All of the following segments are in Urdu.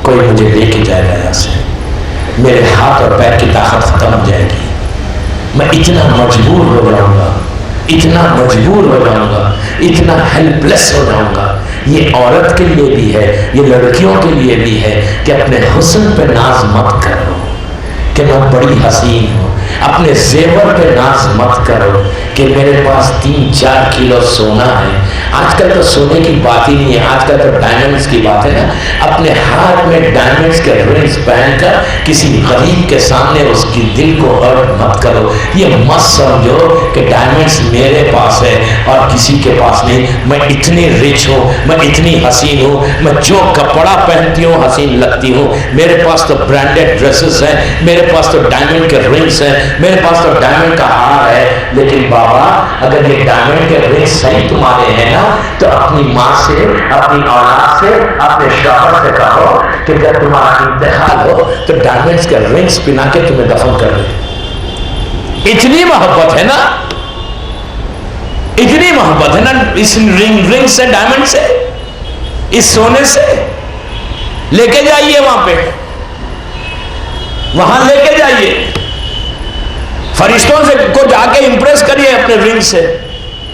کوئی مجھے لے کے جائے گا یہاں سے، میرے ہاتھ اور پیر کی طاقت ختم ہو جائے گی، میں اتنا مجبور ہو جاؤں گا، اتنا مجبور ہو جاؤں گا، اتنا ہیلپلیس ہو جاؤں گا۔ یہ عورت کے لیے بھی ہے، یہ لڑکیوں کے لیے بھی ہے کہ اپنے حسن پہ ناز مت کرو کہ میں بڑی حسین ہوں، اپنے زیور پہ ناز مت کرو کہ میرے پاس 3-4 کلو سونا ہے۔ آج کل تو سونے کی بات ہی نہیں ہے، آج کل تو ڈائمنڈز کی بات ہے نا۔ اپنے ہاتھ میں ڈائمنڈز کے رنگز پہن کر کسی غریب کے سامنے اس کی دل کو ہرٹ مت کرو۔ یہ مت سمجھو کہ ڈائمنڈز میرے پاس ہے اور کسی کے پاس نہیں، میں اتنی رچ ہوں، میں اتنی حسین ہوں، میں جو کپڑا پہنتی ہوں حسین لگتی ہوں، میرے پاس تو برانڈڈ ڈریسز ہیں، میرے پاس تو ڈائمنڈ کے رنگز ہیں، میرے پاس تو ڈائمنڈ کا ہار ہے۔ لیکن بابا اگر یہ ڈائمنڈ کے رنگ صحیح تمہارے ہیں نا تو اپنی ماں سے، اپنی اولاد سے، اپنے شوہر سے کہو کہ جب تمہارا انتقال ہو تو ڈائمنڈز کے رنگز پہنا کے تمہیں دفن کر دیں۔ اتنی محبت ہے نا، اتنی محبت ہے نا اس رنگ سے، ڈائمنڈ سے، اس سونے سے۔ لے کے جائیے وہاں پہ، وہاں لے کے جائیے، فرشتوں سے کو جا کے امپریس کریے اپنے رنگ سے،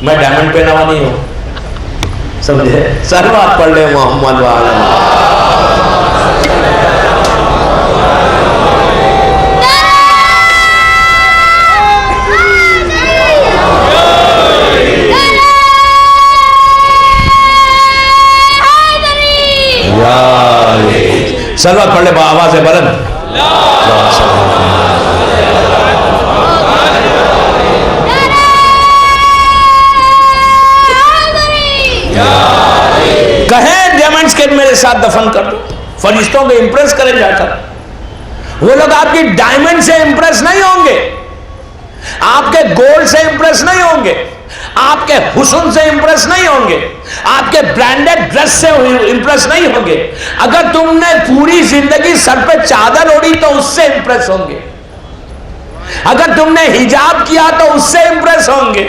میں ڈائمنڈ پہنا ہوا نہیں ہوں، سمجھے؟ سلوات پڑھ لے محمد وعلی۔ سلوات پڑھ لے آواز بلند۔ کہیں ڈائمنڈز کے میرے ساتھ دفن کر دو، فرشتوں کو امپریس کریں جا کر۔ وہ لوگ آپ کی ڈائمنڈ سے امپریس نہیں ہوں گے، آپ کے گولڈ سے امپریس نہیں ہوں گے، آپ کے حسن سے امپریس نہیں ہوں گے، آپ کے برانڈڈ ڈریس سے امپریس نہیں ہوں گے۔ اگر تم نے پوری زندگی سر پہ چادر اوڑھی تو اس سے امپریس ہوں گے، اگر تم نے حجاب کیا تو اس سے امپریس ہوں گے،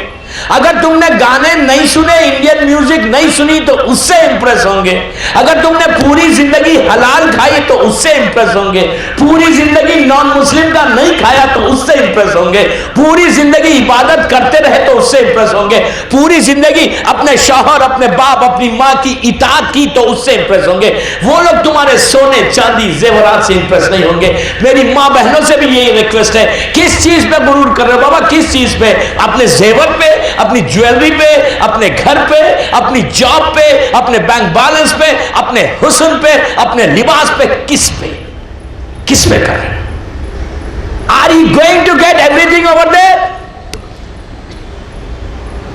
اگر تم نے گانے نہیں سنے، انڈین میوزک نہیں سنی تو اس سے امپریس ہوں گے، اگر تم نے پوری زندگی حلال کھائی تو اس سے امپریس ہوں گے، پوری زندگی نان مسلم کا نہیں کھایا تو اس سے امپریس ہوں گے، پوری زندگی عبادت کرتے رہے تو اس سے امپریس ہوں گے، پوری زندگی اپنے شوہر، اپنے باپ، اپنی ماں کی اطاعت کی تو اس سے امپریس ہوں گے۔ وہ لوگ تمہارے سونے چاندی زیورات سے امپریس نہیں ہوں گے۔ میری ماں بہنوں سے بھی یہی ریکویسٹ ہے، کس چیز پہ غرور کر رہے ہو بابا؟ کس چیز پہ؟ اپنے زیور پہ، اپنی جویلری پہ، اپنے گھر پہ، اپنی جاب پہ، اپنے بینک بیلنس پہ، اپنے حسن پہ، اپنے لباس پہ، کس پہ کر رہے ہیں؟ Are you going to get everything over there؟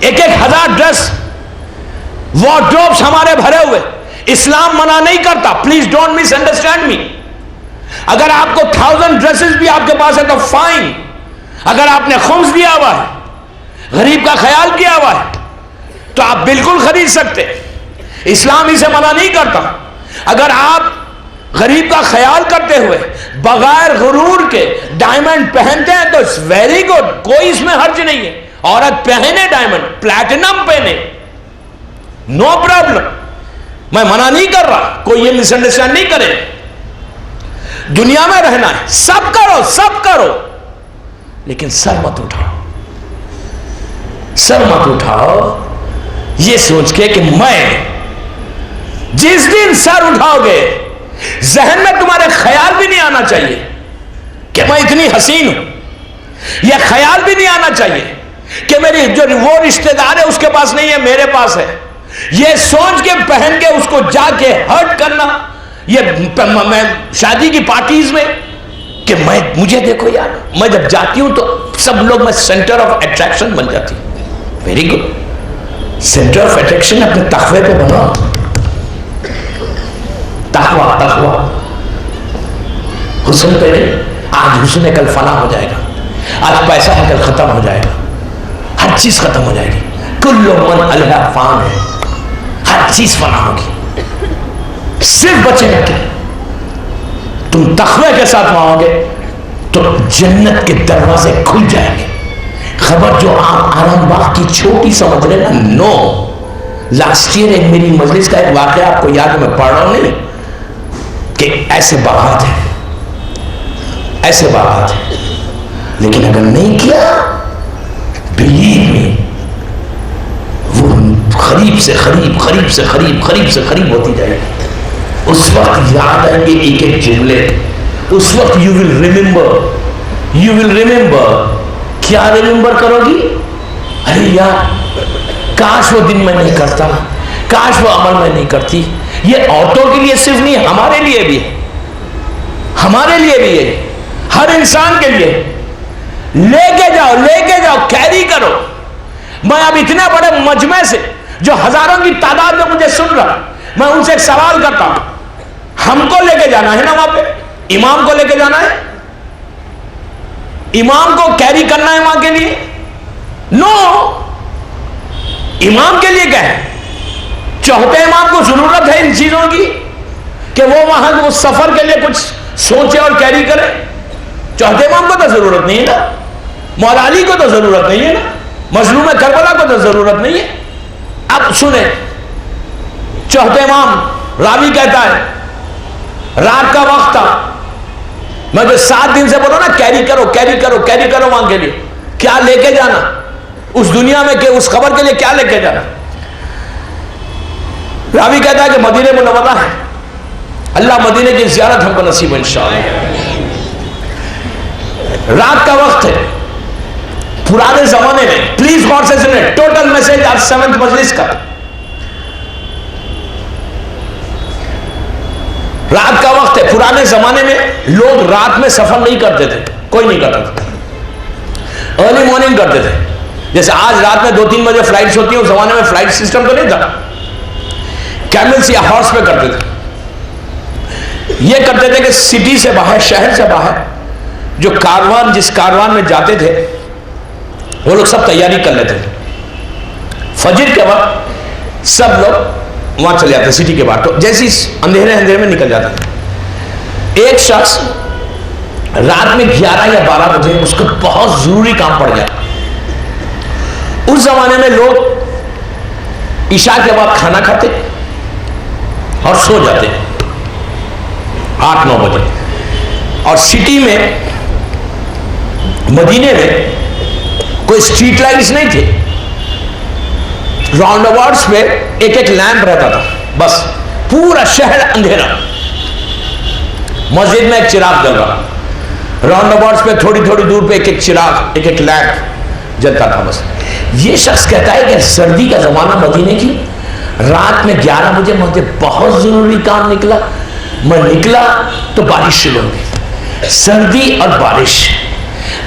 ایک ہزار ڈریس وارڈروبس ہمارے بھرے ہوئے، اسلام منع نہیں کرتا، please don't miss understand me. اگر آپ کو 1000 ڈریسز بھی آپ کے پاس ہے تو فائن، اگر آپ نے خمس دیا ہوا ہے، غریب کا خیال کیا ہوا ہے تو آپ بالکل خرید سکتے، اسلام اسے منع نہیں کرتا۔ اگر آپ غریب کا خیال کرتے ہوئے بغیر غرور کے ڈائمنڈ پہنتے ہیں تو اٹس ویری گڈ، کوئی اس میں حرج نہیں ہے، عورت پہنے ڈائمنڈ، پلیٹینم پہنے، نو پرابلم، میں منع نہیں کر رہا، کوئی یہ مس انڈرسٹینڈ نہیں کرے۔ دنیا میں رہنا ہے، سب کرو، سب کرو، لیکن سر مت اٹھاؤ، سر مت اٹھاؤ یہ سوچ کے کہ میں، جس دن سر اٹھاؤ گے ذہن میں تمہارے خیال بھی نہیں آنا چاہیے کہ میں اتنی حسین ہوں، یہ خیال بھی نہیں آنا چاہیے کہ میری جو وہ رشتہ دار ہے اس کے پاس نہیں ہے، میرے پاس ہے، یہ سوچ کے پہن کے اس کو جا کے ہرٹ کرنا، یہ میں شادی کی پارٹیز میں کہ مجھے دیکھو یار، میں جب جاتی ہوں تو سب لوگ، میں سینٹر آف اٹریکشن بن جاتی ہوں۔ Very good, centre of attraction اپنے تقوی پہ بناؤ، تقوی، حسن پہ نہیں۔ آج حسن ہے کل فنا ہو جائے گا، آج پیسہ ہے کل ختم ہو جائے گا، ہر چیز ختم ہو جائے گی، کل من علیہ فان ہے، ہر چیز فنا ہوگی، صرف بچے گا کیا؟ تم تقوی کے ساتھ مانگو گے تو جنت کے دروازے کھل جائیں گے۔ خبر جو آپ آرام باغ کی چھوٹی سمجھ رہے نا، نو، لاسٹ ایئر ایک میری مجلس کا ایک واقعہ آپ کو یاد ہے، میں پڑھ رہا ہوں نہیں کہ کہ ایسے باغات ہیں، ایسے باغات ہیں، لیکن اگر نہیں کیا بلیو می وہ قریب سے قریب، قریب سے قریب، قریب سے قریب ہوتی جائے گی. اس وقت یاد آئیں گے ایک ایک جملے. اس وقت یو ول ریممبر. کیا ریممبر کرو گی؟ ارے یار کاش وہ دن میں نہیں کرتا، کاش وہ عمل میں نہیں کرتی. یہ عورتوں کے لیے صرف نہیں، ہمارے لیے بھی ہے، ہمارے لیے بھی ہے، ہر انسان کے لیے. لے کے جاؤ، کیری کرو. میں اب اتنے بڑے مجمع سے جو ہزاروں کی تعداد میں مجھے سن رہا، میں ان سے ایک سوال کرتا ہوں. ہم کو لے کے جانا ہے نا وہاں پہ؟ امام کو لے کے جانا ہے؟ امام کو کیری کرنا ہے وہاں کے لیے؟ نو. امام کے لیے کیا ہے؟ چوتھے امام کو ضرورت ہے ان چیزوں کی کہ وہ وہاں اس سفر کے لیے کچھ سوچے اور کیری کرے؟ چوتھے امام کو تو ضرورت نہیں ہے نا، مولا علی کو تو ضرورت نہیں ہے نا، مظلوم کربلا کو تو ضرورت نہیں ہے. اب سنیں، چوتھے امام راوی کہتا ہے رات کا وقت تھا، میں جو 7 دن سے بولو نا کیری کرو وہاں کے لیے. کیا لے کے جانا اس دنیا میں کہ اس خبر کے لیے کیا لے کے جانا؟ راوی کہتا ہے کہ مدینہ منورہ ہے. اللہ مدینہ کی زیارت ہم کو نصیب انشاءاللہ. رات کا وقت ہے. پرانے زمانے میں، پلیز غور سے سنیں، ٹوٹل میسج آج 7th مجلس کا. رات کا وقت ہے. پرانے زمانے میں لوگ رات میں سفر نہیں کرتے تھے، کوئی نہیں کرتا تھا. ارلی مارننگ کرتے تھے. جیسے آج رات میں 2-3 بجے فلائٹس ہوتی ہیں، اس زمانے میں فلائٹ سسٹم تو نہیں تھا. کیملز یا ہارس پہ کرتے تھے. یہ کرتے تھے کہ سٹی سے باہر، شہر سے باہر جو کاروان، جس کاروان میں جاتے تھے وہ لوگ سب تیاری کر لیتے تھے. فجر کے وقت سب لوگ وہاں چلے جاتے سٹی کے باہر. تو جیسے اندھیرے میں نکل جاتے تھے. ایک شخص رات میں 11 یا 12 بجے اس کو بہت ضروری کام پڑ گیا. اس زمانے میں لوگ عشاء کے بعد کھانا کھاتے اور سو جاتے 8-9 بجے. اور سٹی میں، مدینے میں کوئی اسٹریٹ لائٹس نہیں تھے. راؤنڈ اباؤٹس پہ ایک لیمپ رہتا تھا، بس پورا شہر اندھیرا. مسجد میں ایک چراغ جل رہا، راؤنڈ اباؤٹس پہ تھوڑی دور پہ ایک چراغ، ایک لیمپ جلتا تھا بس. یہ شخص کہتا ہے کہ سردی کا زمانہ مدینے کی، رات میں 11 بجے مجھے بہت ضروری کام نکلا. میں نکلا تو بارش شروع ہو گئی، سردی اور بارش.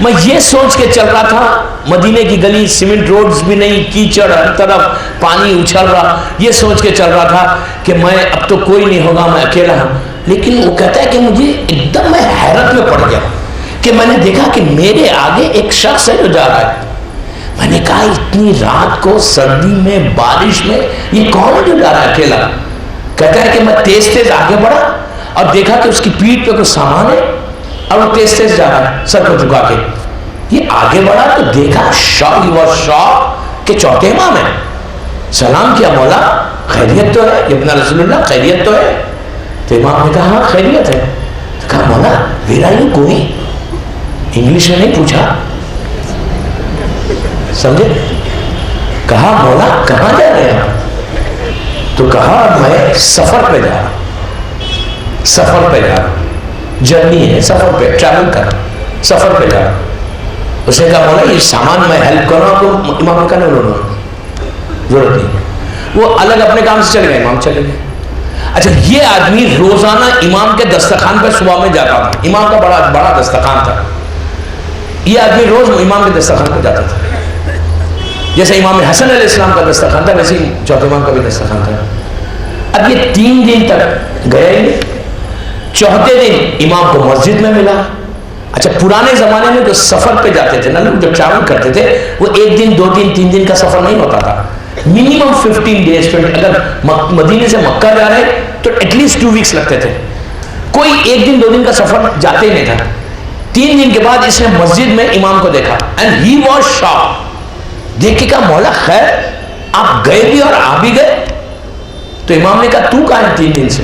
میں یہ سوچ کے چل رہا تھا، مدینے کی گلی، سیمنٹ روڈز بھی نہیں، کیچڑ ہر طرف، پانی اچھل رہا. یہ سوچ کے چل رہا تھا کہ میں اب تو کوئی نہیں ہوگا، میں اکیلا ہوں. لیکن وہ کہتا ہے کہ مجھے ایک دم میں حیرت میں پڑ گیا کہ میں نے دیکھا کہ میرے آگے ایک شخص ہے جو جا رہا ہے. میں نے کہا اتنی رات کو، سردی میں، بارش میں، یہ کون ہے جو جا رہا ہے اکیلا؟ کہتا ہے کہ میں تیز آگے بڑھا اور دیکھا کہ اس کی پیٹھ پہ کوئی سامان ہے اور وہ تیز جا رہا ہے سر کو جھکا کے. یہ آگے بڑھا تو دیکھا، شوق کہ چوتھے امام ہے. سلام کیا، مولا خیریت تو ہے؟ ابن رسول اللہ خیریت تو ہے؟ تو امام نے کہا ہاں خیریت ہے. تو کہا مولا where are you going? English میں نہیں پوچھا، سمجھے؟ کہا مولا کہاں جا رہے ہیں؟ تو کہا میں سفر پہ جا رہا ہوں، جرنی ہے، سفر پہ ٹریول کر رہا ہوں، سفر پہ جا رہا ہوں. اس نے کہا مولا یہ سامان میں ہیلپ کر رہا ہوں. تو امام نے کہا نہیں، ضرورت نہیں. وہ الگ اپنے کام سے چلے گئے، امام چلے گئے. اچھا، یہ آدمی روزانہ امام کے دسترخوان پہ صبح میں جاتا تھا. امام کا بڑا دسترخوان تھا. یہ آدمی روز امام کے دسترخوان پہ جاتا تھا. جیسے امام حسن علیہ السلام کا دسترخوان تھا، ویسے ہی چوتھے امام کا بھی دسترخوان تھا. اب یہ 3 دن تک گئے ہی. چوتھے دن امام کو مسجد میں ملا. اچھا، پرانے زمانے میں جو سفر پہ جاتے تھے نا لوگ، جو ٹریول کرتے تھے، وہ 1 دن 2 دن 3 دن کا سفر نہیں ہوتا تھا. Minimum 15 days. اگر مدینے سے مکہ جا رہے تو ایٹ لیسٹ 2 ویکس لگتے تھے. کوئی 1 دن 2 دن کا سفر جاتے ہی نہیں تھا. 3 دن کے بعد اس نے مسجد میں امام کو دیکھا اینڈ ہی واز شاک. دیکھ کے کہا مولا خیر آپ گئے بھی اور آ بھی گئے؟ تو امام نے کہا تو کہاں ہے 3 دن سے؟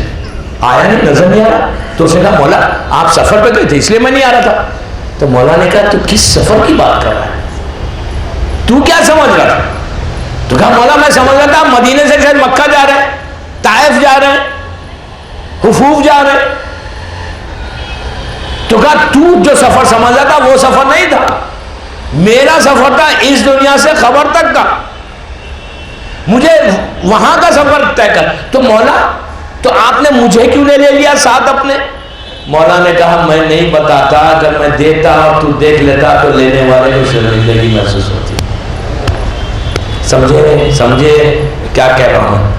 آیا نہیں, نظر نہیں آ رہا. تو اس نے کہا مولا آپ سفر پہ گئے تھے اس لیے میں نہیں آ رہا تھا. تو مولا نے کہا تو کس سفر کی بات کر رہا ہے, تو کیا سمجھ رہا تھا؟ تو کہا مولا میں سمجھ رہا تھا مدینے سے شاید مکہ جا رہے ہیں, طائف جا رہے ہیں, حفوف جا رہے ہیں. تو کہا تو جو سفر سمجھ رہا تھا وہ سفر نہیں تھا, میرا سفر تھا اس دنیا سے خبر تک کا, مجھے وہاں کا سفر طے کر. تو مولا تو آپ نے مجھے کیوں لے لیا ساتھ اپنے؟ مولا نے کہا میں نہیں بتاتا, اگر میں دیتا اور تو دیکھ لیتا تو لینے والے کو شرمندگی محسوس ہوتی. سمجھے کیا کہہ رہا ہوں؟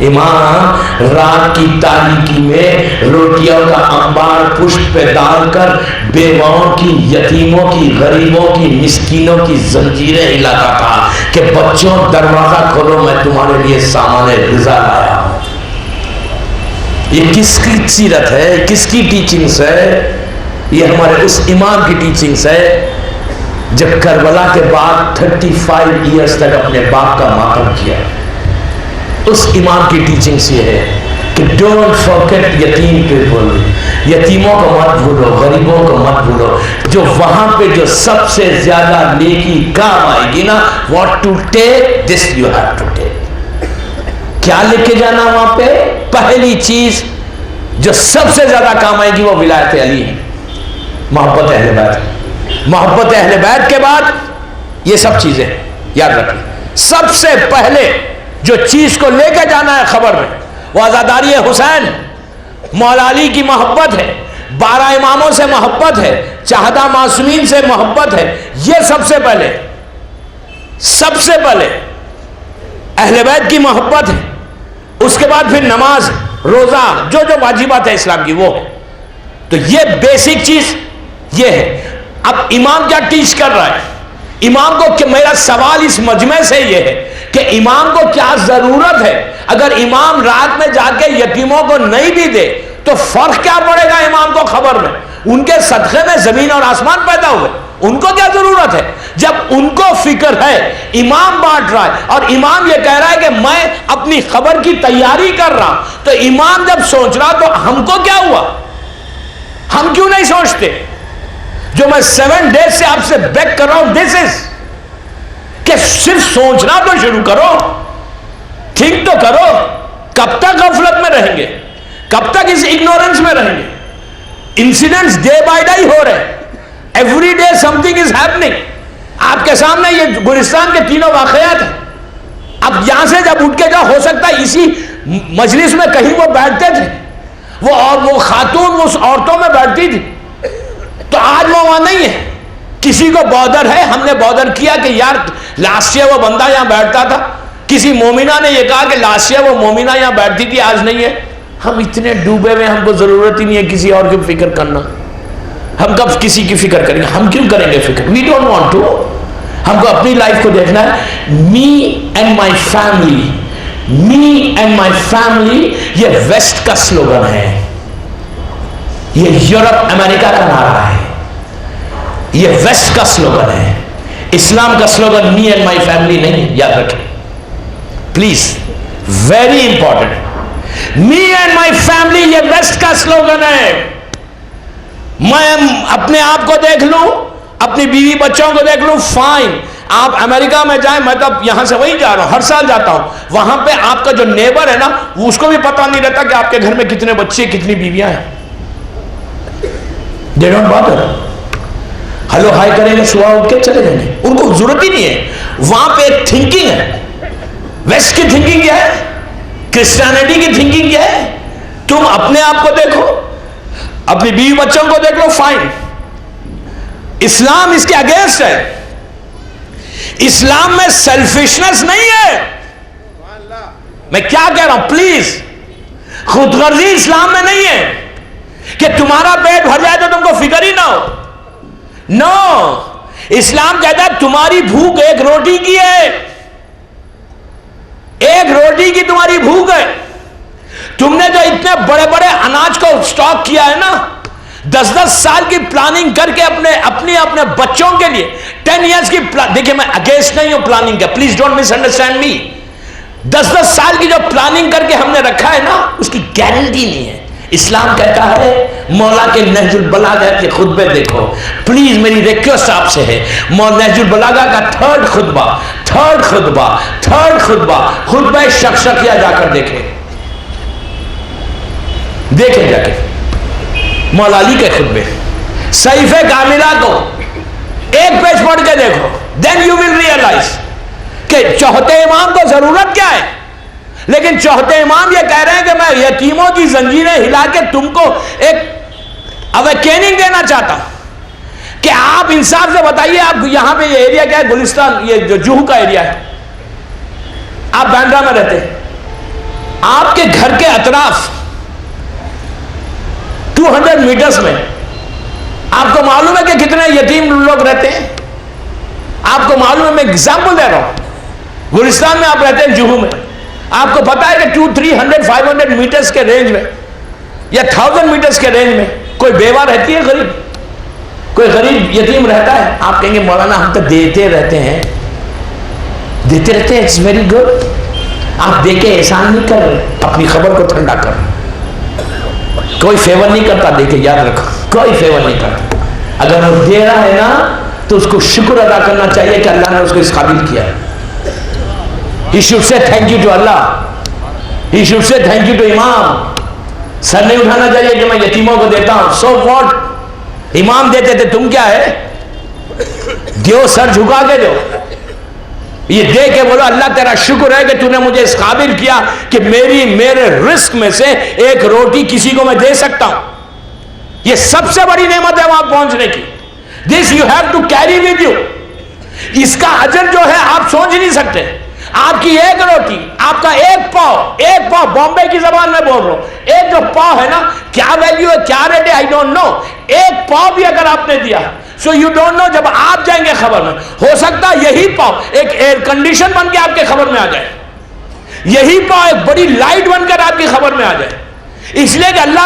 امام رات کی تاریکی میں روٹیوں کا انبار پشت پہ ڈال کر بیواؤں کی, یتیموں کی, غریبوں کی, مسکینوں کی زنجیریں ہلاتا تھا کہ بچوں دروازہ کھولو میں تمہارے لیے سامان غذا لایا ہوں. یہ کس کی سیرت ہے, کس کی ٹیچنگز ہے؟ یہ ہمارے اس امام کی ٹیچنگز ہے جب کربلا کے بعد 35 ایئرز تک اپنے باپ کا ماتم کیا. اس امام کی ٹیچنگز یہ ہے کہ ڈونٹ فورگیٹ یتیم پیپل, یتیموں کو مت بھولو, غریبوں کو مت بھولو. جو وہاں پہ جو سب سے زیادہ نیکی کام آئے گی نا, what to take, this you have to take. کیا لے کے جانا وہاں پہ؟ پہلی چیز جو سب سے زیادہ کام آئے گی وہ ولایت علی ہے, محبت اہل بیت. محبت اہل بیت کے بعد یہ سب چیزیں یاد رکھیں. سب سے پہلے جو چیز کو لے کے جانا ہے خبر میں وہ عزاداری حسین, مولا علی کی محبت ہے, 12 اماموں سے محبت ہے, چہدہ معصومین سے محبت ہے. یہ سب سے پہلے اہل بیت کی محبت ہے. اس کے بعد پھر نماز, روزہ, جو واجبات ہے اسلام کی وہ ہے. تو یہ بیسک چیز یہ ہے. اب امام کیا ٹیچ کر رہا ہے؟ امام کو کہ میرا سوال اس مجمع سے یہ ہے کہ امام کو کیا ضرورت ہے؟ اگر امام رات میں جا کے یتیموں کو نہیں بھی دے تو فرق کیا پڑے گا امام کو خبر میں؟ ان کے صدقے میں زمین اور آسمان پیدا ہوئے, ان کو کیا ضرورت ہے؟ جب ان کو فکر ہے, امام بانٹ رہا ہے اور امام یہ کہہ رہا ہے کہ میں اپنی خبر کی تیاری کر رہا, تو امام جب سوچ رہا تو ہم کو کیا ہوا؟ ہم کیوں نہیں سوچتے؟ جو میں 7 days سے آپ سے بیک کر رہا ہوں, دس از کہ صرف سوچنا تو شروع کرو, تھنک تو کرو. کب تک غفلت میں رہیں گے؟ کب تک اس اگنورنس میں رہیں گے؟ انسیڈنٹس ڈے بائی ڈے ہو رہے, every day some thing is happening. آپ کے سامنے یہ گلستان کے 3 واقعات ہیں. اب یہاں سے جب اٹھ کے جا, ہو سکتا ہے اسی مجلس میں کہیں وہ بیٹھتے تھے, وہ خاتون اس عورتوں میں بیٹھتی تھی, تو آج وہ وہاں نہیں ہے. کسی کو بودر ہے, ہم نے بودر کیا کہ یار لاسٹ ایئر وہ بندہ یہاں بیٹھتا تھا. کسی مومنہ نے یہ کہا کہ لاسٹ ایئر وہ مومنہ یہاں بیٹھتی تھی, آج نہیں ہے. ہم اتنے ڈوبے ہوئے, ہم کو ضرورت ہی نہیں ہے کسی اور کی فکر کرنا. ہم کب کسی کی فکر کریں گے؟ ہم کیوں کریں گے فکر؟ We don't want to. ہم کو اپنی لائف کو دیکھنا ہے. Me and my family, me and my family, یہ ویسٹ کا سلوگن ہے, یہ یورپ امریکہ کا نعرہ ہے, یہ ویسٹ کا سلوگن ہے. اسلام کا slogan me and my family نہیں, یاد رکھیں please, very important. Me and my family یہ ویسٹ کا سلوگن ہے. میں اپنے آپ کو دیکھ لوں, اپنی بیوی بچوں کو دیکھ لوں, فائن. آپ امریکہ میں جائیں, میں تو یہاں سے وہی جا رہا ہوں, ہر سال جاتا ہوں. وہاں پہ آپ کا جو نیبر ہے نا, اس کو بھی پتہ نہیں رہتا کہ آپ کے گھر میں کتنے بچے, کتنی بیویاں ہیں. They don't bother. Hello high کریں گے, صبح اٹھ کے چلے جائیں گے, ان کو ضرورت ہی نہیں ہے. وہاں پہ ایک تھنکنگ ہے. ویسٹ کی تھنکنگ کیا ہے؟ کرسچینٹی کی تھنکنگ کیا ہے؟ تم اپنے آپ کو دیکھو, اپنی بیوی بچوں کو دیکھ لو, فائن. اسلام اس کے اگینسٹ ہے. اسلام میں سیلفشنس نہیں ہے. میں کیا کہہ رہا ہوں پلیز, خود غرضی اسلام میں نہیں ہے کہ تمہارا پیٹ بھر جائے تو تم کو فکر ہی نہ ہو. نو, اسلام کہتا ہے تمہاری بھوک 1 روٹی کی ہے, 1 روٹی کی تمہاری بھوک ہے. تم نے جو اتنے بڑے بڑے اناج کو سٹاک کیا ہے نا, 10 سال کی پلاننگ کر کے اپنے بچوں کے لیے 10 ایئرس کی دیکھیں, میں اگینسٹ نہیں ہوں پلاننگ کا, please don't miss understand me. 10 سال کی جو پلاننگ کر کے ہم نے رکھا ہے نا, اس کی گارنٹی نہیں ہے. اسلام کہتا ہے مولا کے نہج البلاغہ کے خطبے دیکھو. پلیز میری ریکویسٹ آپ سے ہے, نہج البلاغہ کا تھرڈ خطبہ خطبہ شقشقیہ جا کر دیکھیں جا کے مولا علی کے خطبے, صحیفہ کاملہ کو ایک پیج پڑھ کے دیکھو. دین یو ول ریئلائز کہ چوتھے امام کو ضرورت کیا ہے. لیکن چوتھے امام یہ کہہ رہے ہیں کہ میں یتیموں کی زنجیریں ہلا کے تم کو ایک اویکننگ دینا چاہتا ہوں کہ آپ انصاف سے بتائیے, آپ یہاں پہ یہ ایریا کیا ہے, گلستان, یہ جو جوہو کا ایریا ہے, آپ باندرا میں رہتے ہیں, آپ کے گھر کے اطراف 200 میٹرز میں آپ کو معلوم ہے کہ کتنے یتیم لوگ رہتے ہیں. آپ کو معلوم ہے, میں ایگزامپل دے رہا ہوں, گلستان میں آپ رہتے ہیں, جوہو میں, آپ کو پتا ہے کہ 200, 300, 500 میٹرز کے رینج میں یا 1000 میٹرز کے رینج میں کوئی بیوہ رہتی ہے, کوئی غریب یتیم رہتا ہے. آپ کہیں گے مولانا ہم تو دیتے رہتے ہیں, اٹس ویری گڈ. آپ دے کے احسان نہیں کر رہے, اپنی خبر کو ٹھنڈا کر رہے. کوئی فیور نہیں کرتا, دے کے یاد رکھو, کوئی فیور نہیں کرتا. اگر وہ دے رہا ہے نا تو اس کو شکر ادا کرنا چاہیے کہ اللہ نے اس کو اس قابل کیا. He should say thank you to Allah. He should say thank you to امام. سر نہیں اٹھانا چاہیے کہ میں یتیموں کو دیتا ہوں. So what? امام دیتے تھے, تم کیا ہے, دیو, سر جھکا کے دو. یہ دے کے بولو اللہ تیرا شکر ہے کہ تو نے مجھے اس قابل کیا کہ میرے رزق میں سے ایک روٹی کسی کو میں دے سکتا ہوں. یہ سب سے بڑی نعمت ہے وہاں پہنچنے کی. This you have to carry with you. اس کا اجر جو ہے آپ سوچ نہیں سکتے. آپ کی ایک روٹی, آپ کا ایک پاؤ, بامبے کی زبان میں بول رہا ہوں, ایک جو پاؤ ہے نا, کیا ویلیو ہے, کیا ریٹ ہے, آئی ڈونٹ نو. ایک پاؤ بھی اگر آپ نے دیا, سو یو ڈونٹ نو, جب آپ جائیں گے خبر میں, ہو سکتا یہی پاؤ ایک ایئر کنڈیشن بن کے آپ کے خبر میں آ جائے, یہی پاؤ ایک بڑی لائٹ بن کر آپ کی خبر میں آ جائے. اس لیے کہ اللہ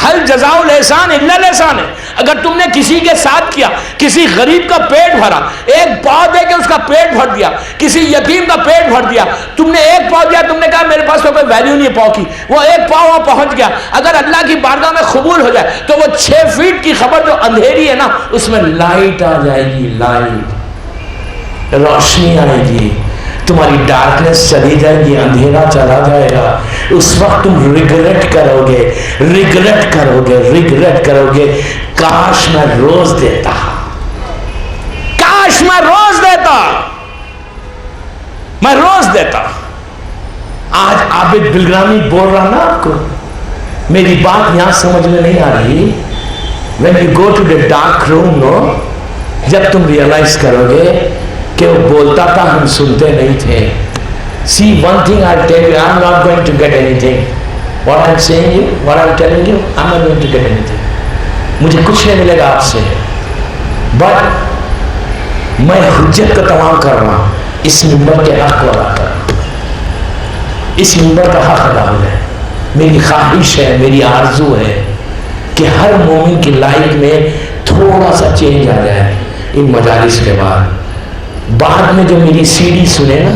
حل جزاء الاحسان الا الاحسان ہے. اگر تم نے کسی کے ساتھ کیا, کسی غریب کا پیٹ بھرا, ایک پاؤ دے کے اس کا پیٹ بھر دیا, کسی یتیم کا پیٹ بھر دیا, تم نے ایک پاؤ دیا, تم نے کہا میرے پاس تو کوئی ویلیو نہیں ہے پاؤ کی, وہ ایک پاؤ وہاں پہنچ گیا. اگر اللہ کی بارگاہ میں قبول ہو جائے تو وہ 6 فیٹ کی خبر جو اندھیری ہے نا, اس میں لائٹ آ جائے گی, لائٹ, روشنی آئے گی, تمہاری ڈارکنس چلی جائے گی, اندھیرا چلا جائے گا. اس وقت تم ریگریٹ کرو گے, کاش میں روز دیتا, میں روز دیتا. آج عابد بلرامی بول رہا نا آپ کو, میری بات یہاں سمجھ میں نہیں آ رہی. when you go to the dark room, no, جب تم ریئلائز کرو گے کہ وہ بولتا تھا, ہم سنتے نہیں تھے. See, one thing I'll tell you, I'm not going to get anything. What I'm saying you, what I'm telling you, I'm not going to get anything. مجھے کچھ نہیں ملے گا آپ سے, but میں حجت کو تمام کر رہا ہوں, اس منبر کے حق کو ادا کر رہا ہوں, اس منبر کا حق ادا ہو جائے. میری خواہش ہے, میری آرزو ہے کہ ہر مومن کی لائف میں تھوڑا سا چینج آ جائے ان مجالس کے بعد. بعد میں جو میری سی ڈی سنے نا,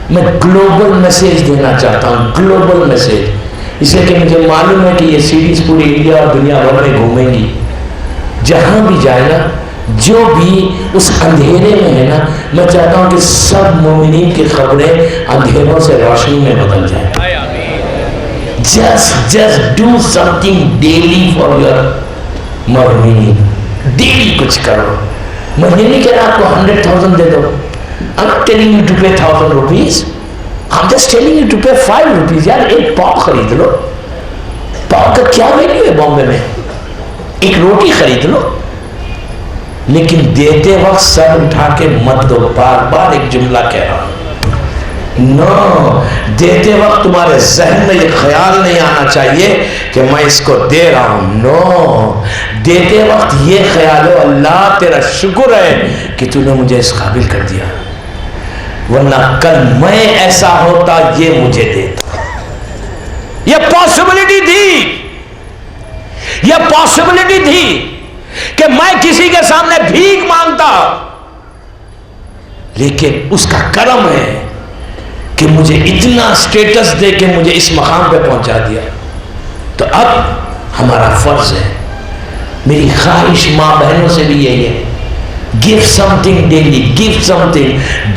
میں گلوبل میسیج دینا چاہتا ہوں, گلوبل میسیج. اس لیے کہ مجھے معلوم ہے کہ یہ سی ڈیز پوری انڈیا اور دنیا بھر میں گھومیں گی. جہاں بھی جائے نا, جو بھی اس اندھیرے میں ہے نا, میں چاہتا ہوں کہ سب مومنین کی خبریں اندھیروں سے روشنی میں بدل جائیں. just do something daily for your مومنین. ڈیلی کچھ کرو. میں یہ نہیں کہہ رہا آپ کو 100,000 دے دو. I'm not telling you to pay 1,000 rupees. I'm just telling you to pay 5 rupees. یار ایک پاؤ خرید لو. پاؤ کا کیا ویلیو ہے بامبے میں, ایک روٹی خرید لو. لیکن دیتے وقت سر اٹھا کے مت دو. بار بار ایک جملہ کہہ رہا ہوں, نو, دیتے وقت تمہارے ذہن میں یہ خیال نہیں آنا چاہیے کہ میں اس کو دے رہا ہوں. نو, دیتے وقت یہ خیال ہو اللہ تیرا شکر ہے کہ تو نے مجھے اس قابل کر دیا, ورنہ کل میں ایسا ہوتا یہ مجھے دیتا. یہ پاسبلٹی تھی کہ میں کسی کے سامنے بھیک مانگتا, لیکن اس کا کرم ہے کہ مجھے اتنا سٹیٹس دے کے مجھے اس مقام پہ پہنچا دیا. تو اب ہمارا فرض ہے، میری خواہش ماں بہنوں سے بھی یہی ہے، give something daily, give something.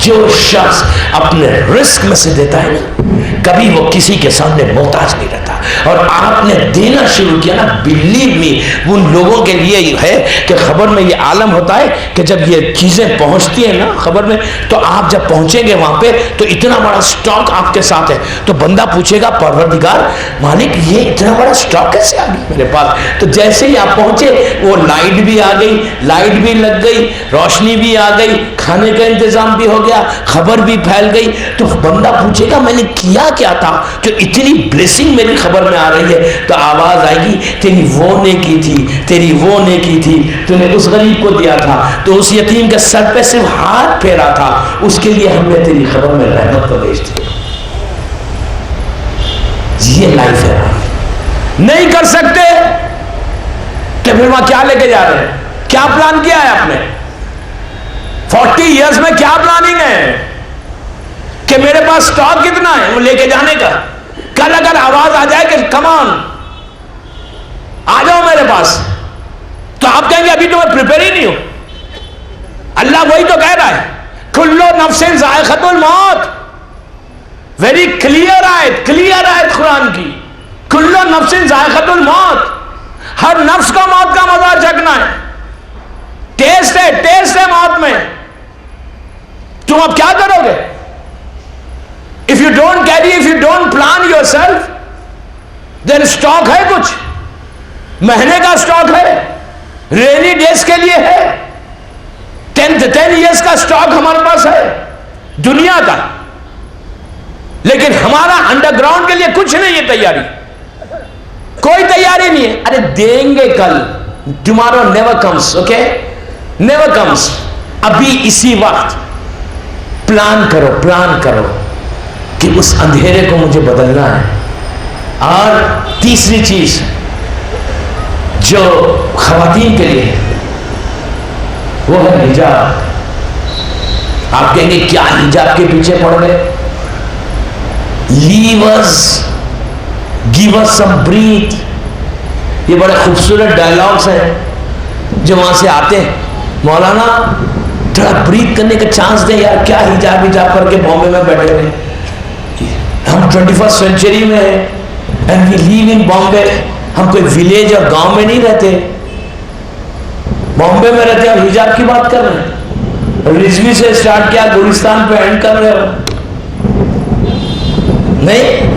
جو شخص اپنے رزق میں سے دیتا ہے نا، کبھی وہ کسی کے سامنے محتاج نہیں رہتا. اور آپ نے دینا شروع کیا نا، بلیو می، ان لوگوں کے لیے ہے کہ خبر میں یہ عالم ہوتا ہے کہ جب یہ چیزیں پہنچتی ہیں نا خبر میں، تو آپ جب پہنچیں گے وہاں پہ تو اتنا بڑا سٹاک آپ کے ساتھ ہے، تو بندہ پوچھے گا پروردگار مالک یہ اتنا بڑا سٹاک کیسے آ گیا میرے پاس؟ تو جیسے ہی آپ پہنچے وہ لائٹ بھی آ گئی، لائٹ بھی لگ گئی، روشنی بھی آ گئی، کھانے کا انتظام بھی ہو گیا، خبر بھی پھیل گئی. تو بندہ پوچھے گا میں نے کیا کیا تھا جو اتنی بلیسنگ میری خبر میں آ رہی ہے؟ تو آواز آئے گی تیری وہ نیکی تھی، تیری وہ نیکی تھی، تو نے اس غریب کو دیا تھا، تو اس یتیم کے سر پہ صرف ہاتھ پھیرا تھا، اس کے لیے ہم نے تیری خبر میں رحمت کو بھیج دی. یہ لائف ہے. نہیں کر سکتے کہ پھر وہاں کیا لے کے جا رہے ہیں؟ کیا پلان کیا ہے آپ نے 40 ایئرس میں؟ کیا پلاننگ ہے کہ میرے پاس سٹاک کتنا ہے وہ لے کے جانے کا؟ کل اگر آواز آ جائے کہ کمان آ جاؤ میرے پاس، تو آپ کہیں گے ابھی تو میں پریپیئر ہی نہیں ہوں. اللہ وہی تو کہہ رہا ہے کلو نفس ذائقۃ الموت. ویری کلیئر آیت قرآن کی، کلو نفس ذائقۃ الموت. ہر نفس کو موت کا مزہ چکھنا ہے، ٹیسٹ ہے موت میں. تم اب کیا کرو گے؟ if you don't plan yourself, then stock ہے کچھ مہینے کا اسٹاک ہے، رینی ڈیز کے لیے ہے، 10 ایئرس کا اسٹاک ہمارے پاس ہے دنیا کا. لیکن ہمارا انڈر گراؤنڈ کے لیے کچھ نہیں ہے، تیاری کوئی تیاری نہیں ہے. ارے دیں گے کل، ٹمارو نیور کمس، اوکے نیور کمس. ابھی اسی وقت پلان کرو کہ اس اندھیرے کو مجھے بدلنا ہے. اور تیسری چیز جو خواتین کے لیے وہ ہے حجاب. آپ کہیں گے کیا حجاب کے پیچھے پڑ گئے؟ لیو us, give us some breathe. یہ بڑے خوبصورت ڈائلاگس ہیں جو وہاں سے آتے ہیں. مولانا تھوڑا بریتھ کرنے کا چانس دیں یار، کیا حجاب کر کے بامبے میں بیٹھے ہوئے، ہم 21st سینچری میں ہیں and we live in Bombay. ہم کوئی ولیج اور گاؤں میں نہیں رہتے، بامبے میں رہتے ہیں اور حجاب کی بات کر رہے ہیں. رضوی سے اسٹارٹ کیا، گلستان پہ اینڈ کر رہے ہو. نہیں،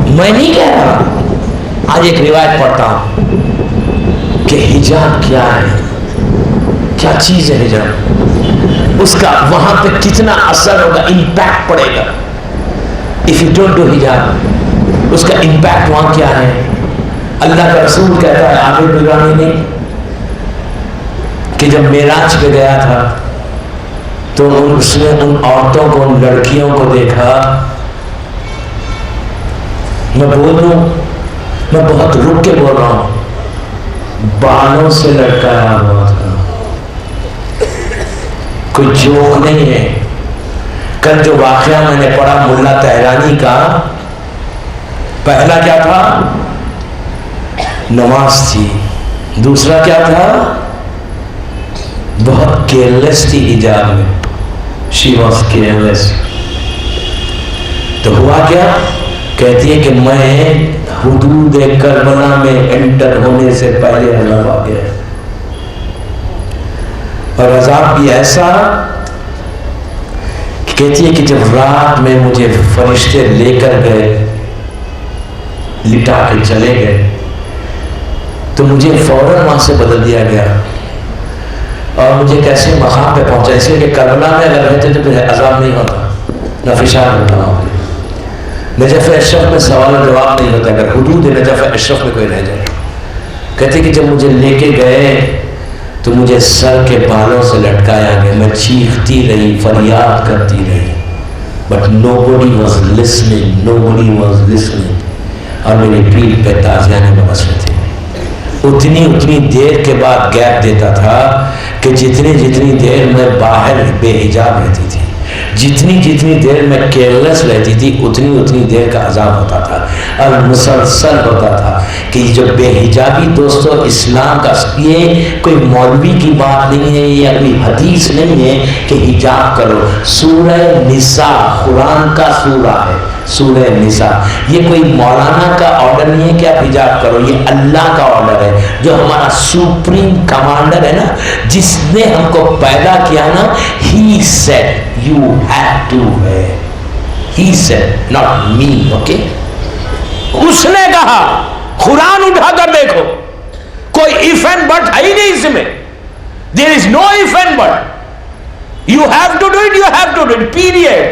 میں نہیں کہہ رہا. آج ایک روایت پڑھتا ہوں کہ حجاب کیا ہے، کیا چیز ہے حجاب، اس کا وہاں پہ کتنا اثر ہوگا، امپیکٹ پڑے گا. if you don't do حجاب، اس کا امپیکٹ وہاں کیا ہے. اللہ کا رسول کہتا ہے عابد درانی نے کہ جب معراج پہ گیا تھا تو اس نے ان عورتوں کو، ان لڑکیوں کو دیکھا. میں بولوں، میں بہت رک کے بول رہا ہوں، بالوں سے لٹکایا ہوا تھا، کوئی جوک نہیں ہے. کل جو واقعہ میں نے پڑھا ملا تہرانی کا، پہلا کیا تھا؟ نماز تھی. دوسرا کیا تھا؟ بہت کیئرلیس تھی حجاب میں. She was careless. تو ہوا کیا؟ کہتی ہے کہ میں حدود کربلا میں انٹر ہونے سے پہلے عذاب آ گیا، اور عذاب بھی ایسا. کہتی ہے کہ جب رات میں مجھے فرشتے لے کر گئے، لٹا کے چلے گئے، تو مجھے فوراً وہاں سے بدل دیا گیا. اور مجھے کیسے مقام پہ پہنچا، اس لیے کہ کربلا میں اگر رہتے تو پھر عذاب نہیں ہوتا، نہ فشار ہوتا. نجف اشرف میں سوال و جواب نہیں ہوتا اگر حدود نجف اشرف میں کوئی رہ جائے. کہتے کہ جب مجھے لے کے گئے تو مجھے سر کے بالوں سے لٹکایا گیا، میں چیختی رہی، فریاد کرتی رہی، بٹ nobody was listening. اور میری پیٹھ پہ تازیانے ببسے تھے. اتنی دیر کے بعد گیپ دیتا تھا کہ جتنی دیر میں باہر بے حجاب رہتی تھی، جتنی جتنی دیر میں کیئرلیس رہتی تھی اتنی اتنی دیر کا عذاب ہوتا تھا، اور مسلسل ہوتا تھا کہ جو بے حجابی دوستو اسلام کا یہ کوئی مولوی کی بات نہیں ہے یا کوئی حدیث نہیں ہے کہ حجاب کرو. سورہ نساء قرآن کا سورہ ہے، سورہ نساء. یہ کوئی مولانا کا آرڈر نہیں ہے کہ آپ حجاب کرو، یہ اللہ کا آرڈر ہے جو ہمارا سپریم کمانڈر ہے نا، جس نے ہم کو پیدا کیا نا. He said you have to wear. He said not me. Okay. اس نے کہا. قرآن اٹھا کر دیکھو، کوئی if and but ہے ہی نہیں اس میں. There is no if and but. You have to do it, you have to do it. Period.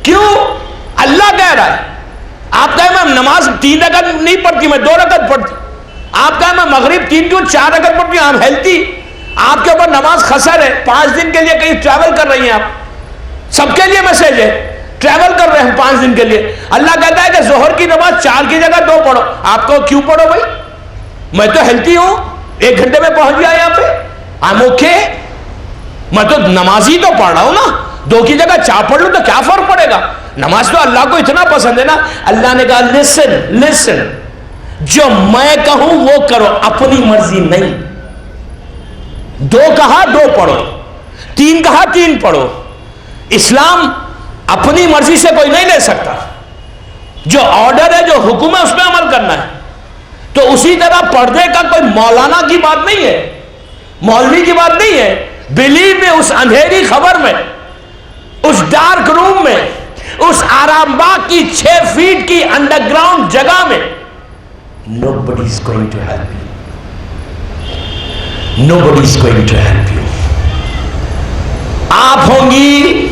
کیوں؟ اللہ کہہ رہا ہے. آپ کہیں میں نماز 3 رکعت نہیں پڑھتی، میں 2 رکعت پڑھتی. آپ کہیں میں مغرب 3 کیوں 4 رکعت پڑھتی ہوں. I'm healthy. آپ کے اوپر نماز خسر ہے. 5 دن کے لیے کہیں ٹریول کر رہی ہیں آپ، سب کے لیے میسج ہے. ٹریول کر رہے ہیں 5 دن کے لیے. اللہ کہتا ہے کہ ظہر کی نماز 4 کی جگہ 2 پڑھو. آپ کو کیوں پڑھو بھائی؟ میں تو ہیلتھی ہوں، 1 گھنٹے میں پہنچ گیا یہاں پہ. I'm okay. میں تو نماز ہی تو پڑھ رہا ہوں نا. 2 کی جگہ 4 پڑھ لوں تو کیا فرق پڑے گا؟ نماز تو اللہ کو اتنا پسند ہے نا. اللہ نے کہا listen, جو میں کہوں وہ کرو، اپنی مرضی نہیں. 2 کہا 2 پڑھو، 3 کہا 3 پڑھو. اسلام اپنی مرضی سے کوئی نہیں لے سکتا. جو آرڈر ہے، جو حکم ہے، اس میں عمل کرنا ہے. تو اسی طرح پردے کا کوئی مولانا کی بات نہیں ہے، مولوی کی بات نہیں ہے. بلیو میں اس اندھیری خبر میں، اس ڈارک روم میں، اس آرام باغ کی 6 فیٹ کی انڈر گراؤنڈ جگہ میں nobody is going to help you. Nobody is going to help you. آپ ہوں گی.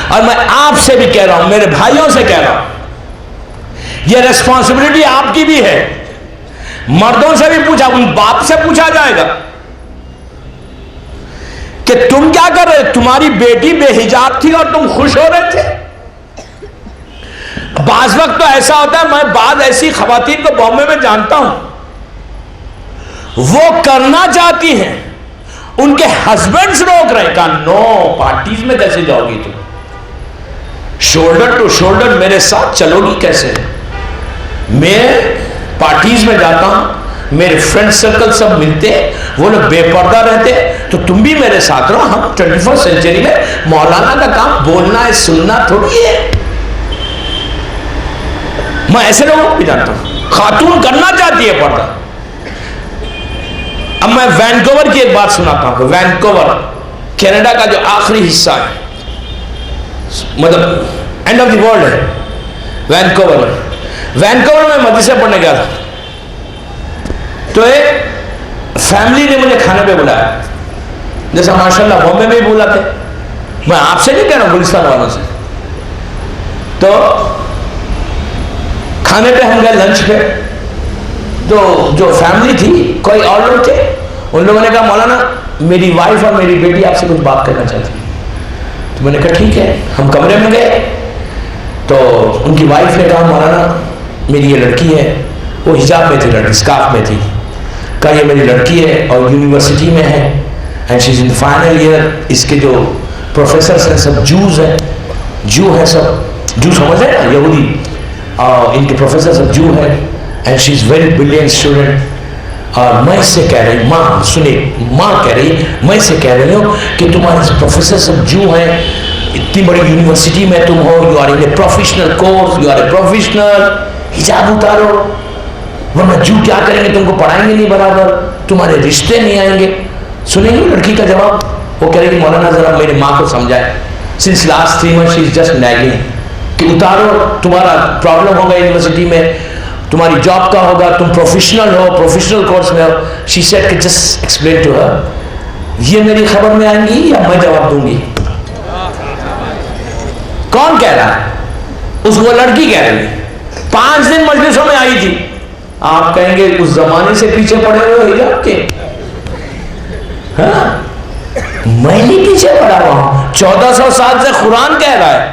اور میں آپ سے بھی کہہ رہا ہوں، میرے بھائیوں سے کہہ رہا ہوں، یہ ریسپانسبلٹی آپ کی بھی ہے. مردوں سے بھی پوچھا، ان باپ سے پوچھا جائے گا کہ تم کیا کر رہے؟ تمہاری بیٹی بے حجاب تھی اور تم خوش ہو رہے تھے. بعض وقت تو ایسا ہوتا ہے، میں بعض ایسی خواتین کو بامبے میں جانتا ہوں، وہ کرنا چاہتی ہیں، ان کے ہسبینڈز روک رہے ہیں. کہا نو، پارٹیز میں کیسے جاؤ گی تم؟ شولڈر ٹو شولڈر میرے ساتھ چلو گی کیسے؟ میں پارٹیز میں جاتا ہوں، میرے فرینڈ سرکل سب ملتے ہیں، وہ لوگ بے پردہ رہتے، تو تم بھی میرے ساتھ رہو. ہم 21 سینچری میں مولانا کا کام بولنا ہے، سننا تھوڑی ہے. میں ایسے لوگوں کو بھی جانتا ہوں. خاتون کرنا چاہتی ہے پردہ. اب میں وینکوور کی ایک بات سناتا ہوں. وینکوور کینیڈا کا جو آخری حصہ ہے، مطلب اینڈ آف دی ورلڈ ہے وینکوور. وینکوور میں مدرسے پڑھنے گیا تھا، تو ایک فیملی نے مجھے کھانے پہ بلایا، جیسا ماشاءاللہ بامبے میں بھی بلاتے. میں آپ سے نہیں کہہ رہا ہوں، گلستان والوں سے. تو کھانے پہ ہم گئے لنچ پہ. تو جو فیملی تھی، کوئی اور لوگ تھے، ان لوگوں نے کہا مولانا میری وائف اور میری بیٹی آپ سے کچھ بات کرنا چاہتی ہے. تو میں نے کہا ٹھیک ہے. ہم کمرے میں گئے تو ان کی وائف نے کہا مولانا میری یہ لڑکی ہے، وہ حجاب میں تھی، لڑکی اسکارف میں تھی. کہا یہ میری لڑکی ہے اور یونیورسٹی میں ہے، and she is in final year. اس کے جو پروفیسرس ہیں سب جوز ہیں، جو ہیں سب جو سمجھ ہیں نا، یہودی. ان کے پروفیسر سب جو ہیں، and she is very brilliant student. اور میں اس سے کہہ رہی ہوں، ماں سنیے، ماں کہہ رہی، میں اس سے کہہ رہی ہوں کہ تمہارے پروفیسر سب جو ہیں، اتنی بڑی یونیورسٹی میں تم ہو، you are in a professional course, you are a professional, حجاب اتارو، ورنہ جو کیا کریں گے، تم کو پڑھائیں گے نہیں برابر، تمہارے رشتے نہیں آئیں گے. سنیں گے لڑکی کا جواب. وہ کہہ رہی کہ مولانا ذرا میری ماں کو سمجھائے، since last 3 months she is just nagging کہ اتارو، تمہارا پرابلم ہوگا یونیورسٹی میں، تمہاری جاب کا ہوگا، تم پروفیشنل ہو، پروفیشنل کورس میں ہو. شی سیڈ کہ جسٹ ایکسپلین ٹو ہر. یہ میری خبر میں آئیں گی یا میں جواب دوں گی؟ کون کہہ رہا ہے؟ وہ لڑکی کہہ رہی ہے. 5 دن مجلسوں میں آئی تھی. آپ کہیں گے اس زمانے سے پیچھے پڑے ہوئے حجاب کے. ہاں میں نہیں پیچھے پڑا ہوا ہوں. 1400 سال سے قرآن کہہ رہا ہے.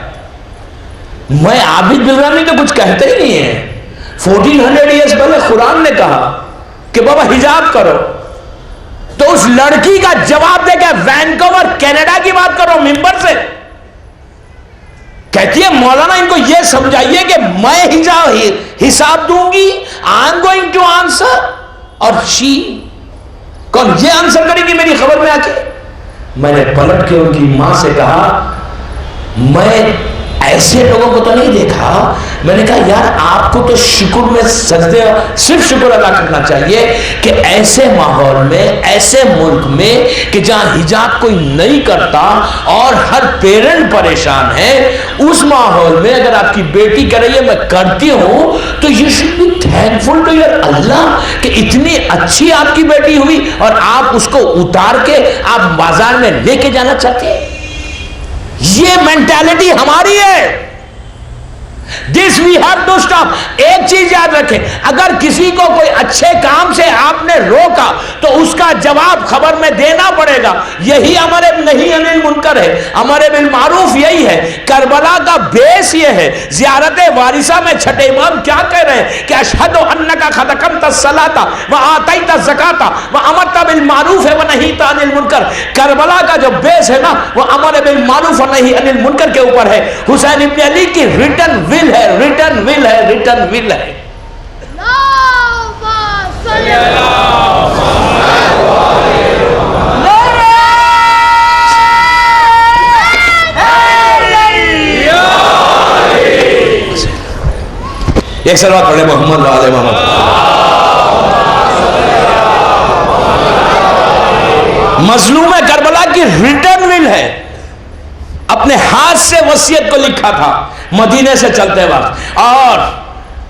میں عابد بلرامی تو کچھ کہتے ہی نہیں ہے. 1400 ایئرس پہلے قرآن نے کہا کہ بابا حجاب کرو. تو اس لڑکی کا جواب دے کے وینکوور کینیڈا کی بات کرو ممبر سے. کہتی ہے مولانا ان کو یہ سمجھائیے کہ میں حساب دوں گی, I am going to answer, اور شی کون یہ آنسر کرے گی میری خبر میں آ کے. میں نے پلٹ کے ان کی ماں سے کہا میں ایسے لوگوں کو تو نہیں دیکھا. میں نے کہا یار آپ کو تو شکر میں سجدے صرف شکر ادا کرنا چاہیے کہ ایسے ماحول میں, ایسے ملک میں کہ جہاں حجاب کوئی نہیں کرتا اور ہر پیرنٹ پریشان ہے, اس ماحول میں اگر آپ کی بیٹی کہہ رہی ہے میں کرتی ہوں تو you should be thankful to your Allah کہ اتنی اچھی آپ کی بیٹی ہوئی اور آپ اس کو اتار کے آپ بازار میں لے کے جانا چاہتے ہیں. یہ مینٹالٹی ہماری ہے. This we have to stop. ایک چیز یاد رکھیں, اگر کسی کو کوئی اچھے کام سے آپ نے روکا تو اس کا جواب خبر میں دینا پڑے گا. یہی ہمارے نہیں عن المنکر ہے, ہمارے بالمعروف یہی ہے. کربلا کا بیس یہ ہے. زیارت وارثہ میں چھٹے امام کیا کہہ رہے ہیں کہ اشہد انک قد اقمت الصلاۃ وآتیت الزکاۃ وامرت بالمعروف ونہیت عن المنکر. کربلا کا جو بیس ہے نا وہ امر بالمعروف و نہی عن المنکر کے اوپر ہے. حسین ابن علی کی ریٹن ول ہے, ریٹن ول ہے, ریٹن ول ہے. ایک صلوات پڑھے محمد وعلى محمد. مظلوم کربلا کی ریٹن ول ہے. اپنے ہاتھ سے وصیت کو لکھا تھا مدینے سے چلتے وقت, اور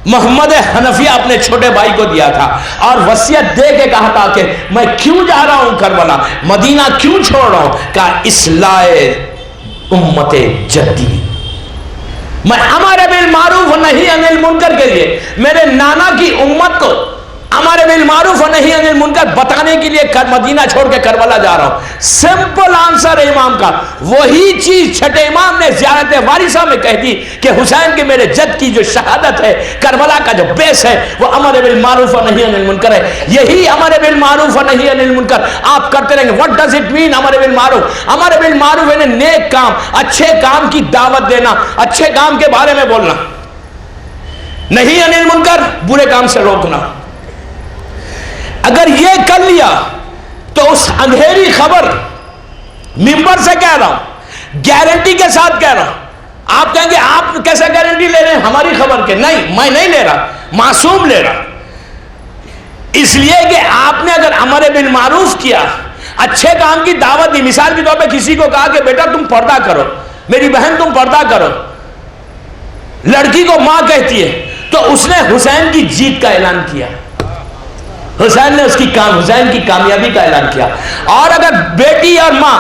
محمد حنفیہ اپنے چھوٹے بھائی کو دیا تھا, اور وصیت دے کے کہا تھا کہ میں کیوں جا رہا ہوں کربلا, مدینہ کیوں چھوڑ رہا ہوں, کہا اصلاح امت جدی, میں امر بالمعروف و نہی عن المنکر کے لیے میرے نانا کی امت کو امر بالمعروف و نہی عن المنکر بتانے کے لیے مدینہ چھوڑ کے کربلا جا رہا ہوں. سمپل آنسر امام کا. وہی چیز چھٹے امام نے زیارت وارثہ میں کہہ دی کہ حسین کے میرے جد کی جو شہادت ہے, کربلا کا جو بیس ہے وہ امر بالمعروف و نہی عن المنکر ہے. یہی امر بالمعروف و نہی عن المنکر آپ کرتے رہیں گے. What does it mean امر بالمعروف؟ امر بالمعروف یعنی نیک کام, اچھے کام کی دعوت دینا, اچھے کام کے بارے میں بولنا. نہی عن المنکر برے کام سے روکنا. اگر یہ کر لیا تو اس اندھیری خبر ممبر سے کہہ رہا ہوں, گارنٹی کے ساتھ کہہ رہا ہوں. آپ کہیں گے آپ کیسے گارنٹی لے رہے ہیں ہماری خبر کے؟ نہیں, میں نہیں لے رہا, معصوم لے رہا. اس لیے کہ آپ نے اگر امر بالمعروف کیا, اچھے کام کی دعوت دی, مثال کے طور پہ کسی کو کہا کہ بیٹا تم پردہ کرو, میری بہن تم پردہ کرو, لڑکی کو ماں کہتی ہے, تو اس نے حسین کی جیت کا اعلان کیا, حسین نے حسین کی کامیابی کا اعلان کیا. اور اگر بیٹی اور ماں,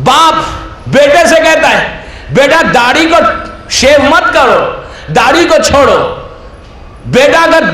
باپ بیٹے سے کہتا ہے بیٹا داڑھی کو شیو مت کرو, داڑھی کو چھوڑو, بیٹا اگر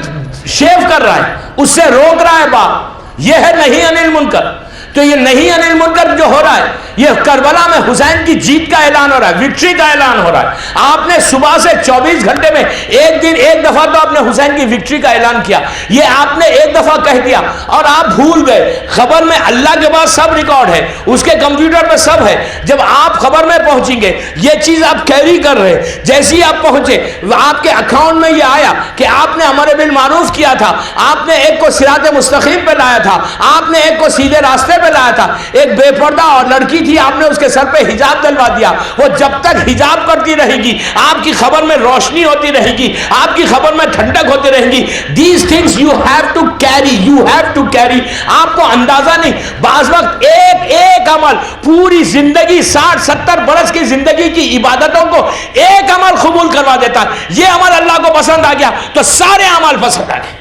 شیو کر رہا ہے اس سے روک رہا ہے باپ, یہ ہے نہی عن المنکر. تو یہ نہی عن المنکر جو ہو رہا ہے یہ کربلا میں حسین کی جیت کا اعلان ہو رہا ہے, وکٹری کا اعلان ہو رہا ہے. آپ نے صبح سے 24 گھنٹے میں ایک دن ایک دفعہ تو آپ نے حسین کی وکٹری کا اعلان کیا, یہ آپ نے ایک دفعہ کہہ دیا اور آپ بھول گئے. خبر میں اللہ کے پاس سب ریکارڈ ہے, اس کے کمپیوٹر پہ سب ہے. جب آپ خبر میں پہنچیں گے یہ چیز آپ کیری کر رہے, جیسے ہی آپ پہنچے آپ کے اکاؤنٹ میں یہ آیا کہ آپ نے امر بالمعروف کیا تھا, آپ نے ایک کو صراط مستقیم پہ لایا تھا, آپ نے ایک کو سیدھے راستے پہ لایا تھا, ایک بے پردہ اور لڑکی تھی, آپ نے اس کے سر پہ حجاب دلوا دیا. وہ جب تک حجاب کرتی رہے گی آپ کی خبر میں روشنی ہوتی رہے گی, آپ کی خبر میں ٹھنڈک ہوتی رہے گی. These things you have to carry, you have to carry. آپ کو اندازہ نہیں, بعض وقت ایک عمل پوری زندگی 60-70 برس کی زندگی کی عبادتوں کو ایک عمل قبول کروا دیتا ہے. یہ عمل اللہ کو پسند آ گیا تو سارے عمل پسند آ گئے.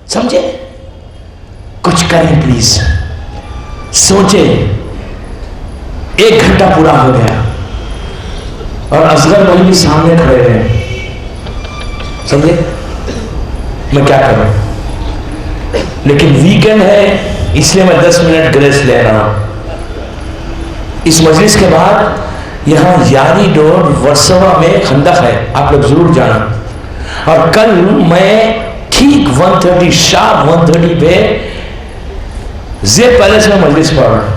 سمجھے؟ کچھ کریں پلیز, سوچے. 1 گھنٹہ پورا ہو گیا اور اصغر بھائی بھی سامنے کھڑے رہے. سمجھے میں کیا کر رہا ہوں, لیکن ویکینڈ ہے اس لیے میں 10 منٹ گریس لے رہا ہوں. اس مجلس کے بعد یہاں یاری ڈور ورسوا میں خندق ہے, آپ لوگ ضرور جانا. اور کل میں ٹھیک 1:30 شارپ 1:30 پہ زیب پیلس میں مجلس پڑھ رہا ہوں.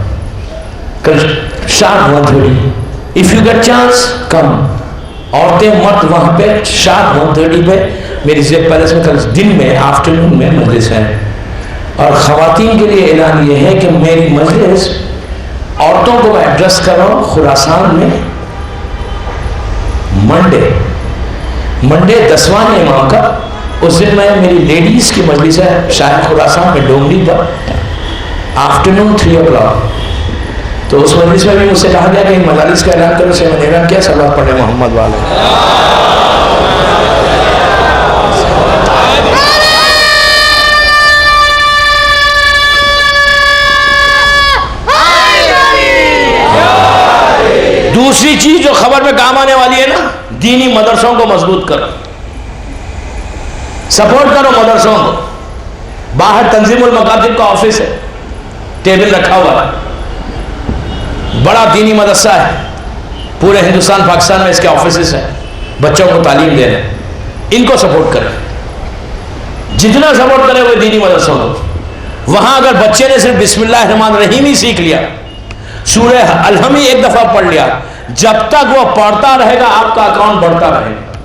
کل sharp 1:30. If you get chance, come. عورتیں مرد وہاں پہ شارپ 1:30 پہ میری زیب پیلس میں کل دن میں آفٹرنون میں مجلس ہے، اور خواتین کے لیے اعلان یہ ہے کہ میری مجلس عورتوں کو میں ایڈریس کر رہا ہوں خراسان میں منڈے 10واں امام کا، اس دن میں میری لیڈیز کی مجلس ہے شاہد خراسان میں ڈونگری پر آفٹرنون 3 o'clock. تو اس مجلس میں بھی مجھ سے کہا گیا کہ مجالس کا اعلان کرو، سے میں نے اعلان کیا صلوات پڑھے محمد والے. دوسری چیز جو خبر میں کام آنے والی ہے نا، دینی مدرسوں کو مضبوط کرو، سپورٹ کرو مدرسوں کو. باہر تنظیم المکاتب کا آفس ہے، ٹیبل رکھا ہوا ہے، بڑا دینی مدرسہ ہے، پورے ہندوستان پاکستان میں اس کے آفیسز ہیں، بچوں کو تعلیم دے رہے ہیں. ان کو سپورٹ کریں، جتنا سپورٹ کرے وہ دینی مدرسوں کو. وہاں اگر بچے نے صرف بسم اللہ الرحمن الرحیم ہی سیکھ لیا، سورہ الحم ہی ایک دفعہ پڑھ لیا، جب تک وہ پڑھتا رہے گا آپ کا اکاؤنٹ بڑھتا رہے گا.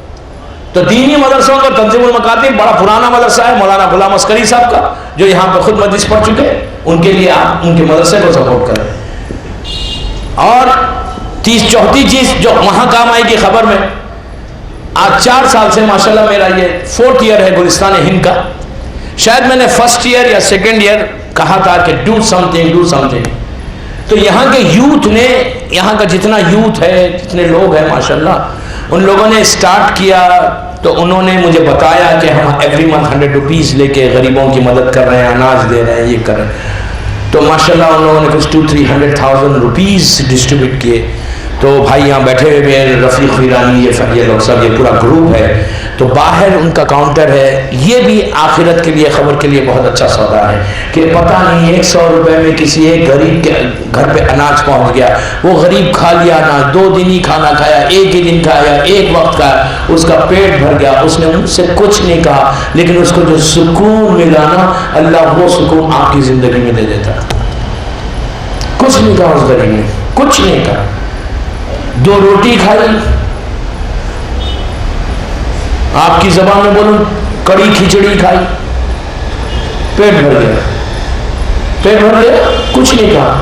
تو دینی مدرسوں کو تنظیم المکاتب بڑا پرانا مدرسہ ہے مولانا غلام عسکری صاحب کا، جو یہاں پہ خود مجلس پڑھ چکے، ان کے لیے آپ ان کے مدرسے کو سپورٹ کریں. اور چوتھی چیز جو وہاں کام آئے گی خبر میں، آج 4 سال سے ماشاءاللہ میرا یہ 4th ایئر ہے گلستان ہند کا. شاید میں نے 1st ایئر یا 2nd ایئر کہا تھا کہ ڈو سم تھنگ. تو یہاں کے یوتھ نے، یہاں کا جتنا یوتھ ہے، جتنے لوگ ہیں ماشاءاللہ، ان لوگوں نے اسٹارٹ کیا. تو انہوں نے مجھے بتایا کہ ہم ایوری منتھ 100 روپیز لے کے غریبوں کی مدد کر رہے ہیں، اناج دے رہے ہیں، یہ کر رہے ہیں. تو ماشاءاللہ ان لوگوں نے کچھ 200-300,000 روپیز ڈسٹریبیوٹ کیے. تو بھائی یہاں بیٹھے ہوئے ہیں، رفیق ویرانی، یہ لوگ سب، یہ پورا گروپ ہے. تو باہر ان کا کاؤنٹر ہے. یہ بھی آخرت کے لیے، خبر کے لیے بہت اچھا سودا ہے کہ پتہ نہیں 100 روپے میں کسی ایک غریب کے گھر پہ اناج پہنچ گیا، وہ غریب کھا لیا اناج، 2 دن ہی کھانا کھایا، ایک ہی دن کھایا، ایک وقت کھایا، اس کا پیٹ بھر گیا، اس نے مجھ سے کچھ نہیں کہا، لیکن اس کو جو سکون ملا نا، اللہ وہ سکون آپ کی زندگی میں دے دیتا. کچھ نہیں کہا اس غریب نے، کچھ نہیں کہا. 2 روٹی کھائی، آپ کی زبان میں بولوں کڑی کھچڑی کھائی، پیٹ بھر گیا، کچھ نہیں کہا.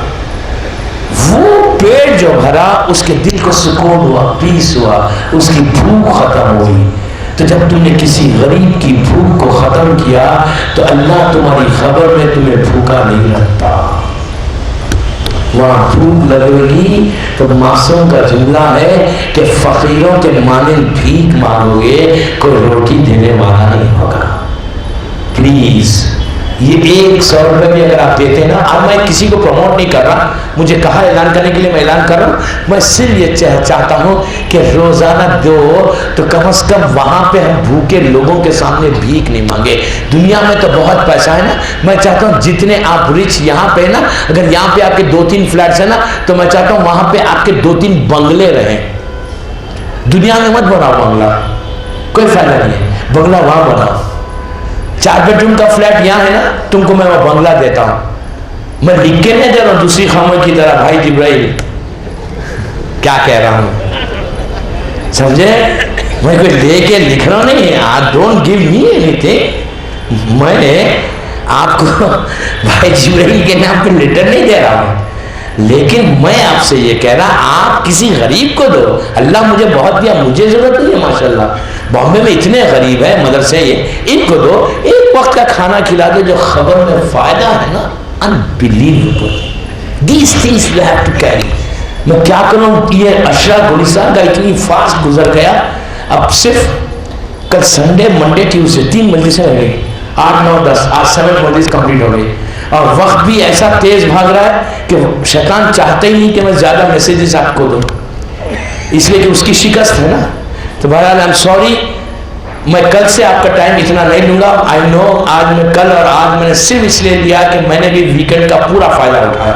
وہ پیٹ جو بھرا، اس کے دل کو سکون ہوا، پیس ہوا، اس کی بھوک ختم ہوئی. تو جب تم نے کسی غریب کی بھوک کو ختم کیا تو اللہ تمہاری خبر میں تمہیں بھوکا نہیں رکھتا. وہاں بھوک لگے گی تو معصوم کا جملہ ہے کہ فقیروں کے مانند بھیک مانگو گے، کوئی روٹی دینے والا نہیں ہوگا. پلیز یہ 100 روپے بھی اگر آپ دیتے ہیں نا، اب میں کسی کو پروموٹ نہیں کر رہا، مجھے کہا اعلان کرنے کے لیے میں اعلان کر رہا ہوں. میں صرف یہ چاہتا ہوں کہ روزانہ دو تو کم از کم وہاں پہ ہم بھوکے لوگوں کے سامنے بھیک نہیں مانگے. دنیا میں تو بہت پیسہ ہے نا، میں چاہتا ہوں جتنے آپ رچ یہاں پہ نا، اگر یہاں پہ آپ کے 2-3 فلیٹس ہیں نا، تو میں چاہتا ہوں وہاں پہ آپ کے 2-3 بنگلے رہیں. دنیا میں مت بناؤ بنگلہ، کوئی فائدہ نہیں ہے. بنگلہ وہاں بناؤ. 4 بیڈ روم کا فلیٹ یہاں ہے نا، تم کو میں وہ بنگلہ دیتا ہوں. میں لکھ کے نہیں دے رہا ہوں دوسری خاموں کی طرح. بھائی جبرائیل کیا کہہ رہا ہوں، سمجھے؟ میں کوئی لے کے لکھ رہا ہوں نہیں. Don't give me any thing. میں نے آپ کو بھائی جبرائیل کے نام پہ لیٹر نہیں دے رہا ہوں، لیکن میں آپ سے یہ کہہ رہا آپ کسی غریب کو دو. اللہ مجھے بہت دیا، مجھے ضرورت نہیں ہے. ماشاءاللہ بامبے میں اتنے غریب ہیں، مدرسے یہ، ان کو دو. ایک وقت کا کھانا کھلا دو. جو خبر میں فائدہ ہے نا، unbelievable. These things you have to carry. میں کیا کروں، یہ اشرا گلستان کا اتنی فاسٹ گزر گیا. اب صرف کل سنڈے، منڈے، ٹیوزڈے 3 مجلسیں رہ گئی. 8 9 10 آج 7 مجلس کمپلیٹ ہو گئی. اور وقت بھی ایسا تیز بھاگ رہا ہے کہ شیطان چاہتا ہی نہیں کہ میں زیادہ میسیجز آپ کو دوں، اس لیے کہ اس کی شکست ہے نا. تو بہرحال آئی ایم سوری، میں کل سے آپ کا ٹائم اتنا نہیں لوں گا. آئی نو آج میں کل اور آج میں نے صرف اس لیے لیا کہ میں نے بھی ویکنڈ کا پورا فائدہ اٹھایا.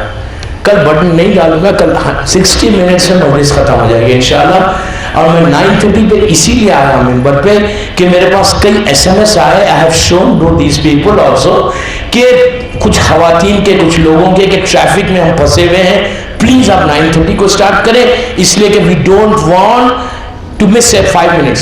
کل بٹن نہیں ڈالوں گا. کل 60 منٹس میں مجلس ختم ہو جائے گی انشاءاللہ. اور میں 9:30 پہ اسی لیے آیا ہوں ممبر پہ کہ میرے پاس کئی SMS آئے. I have shown to these people also کہ کچھ خواتین کے، کچھ لوگوں کے، کہ ٹریفک میں ہم پھنسے ہوئے ہیں. پلیز آپ 9:30 کو سٹارٹ کریں، اس لیے کہ we don't want to miss 5 minutes.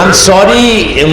I'm sorry,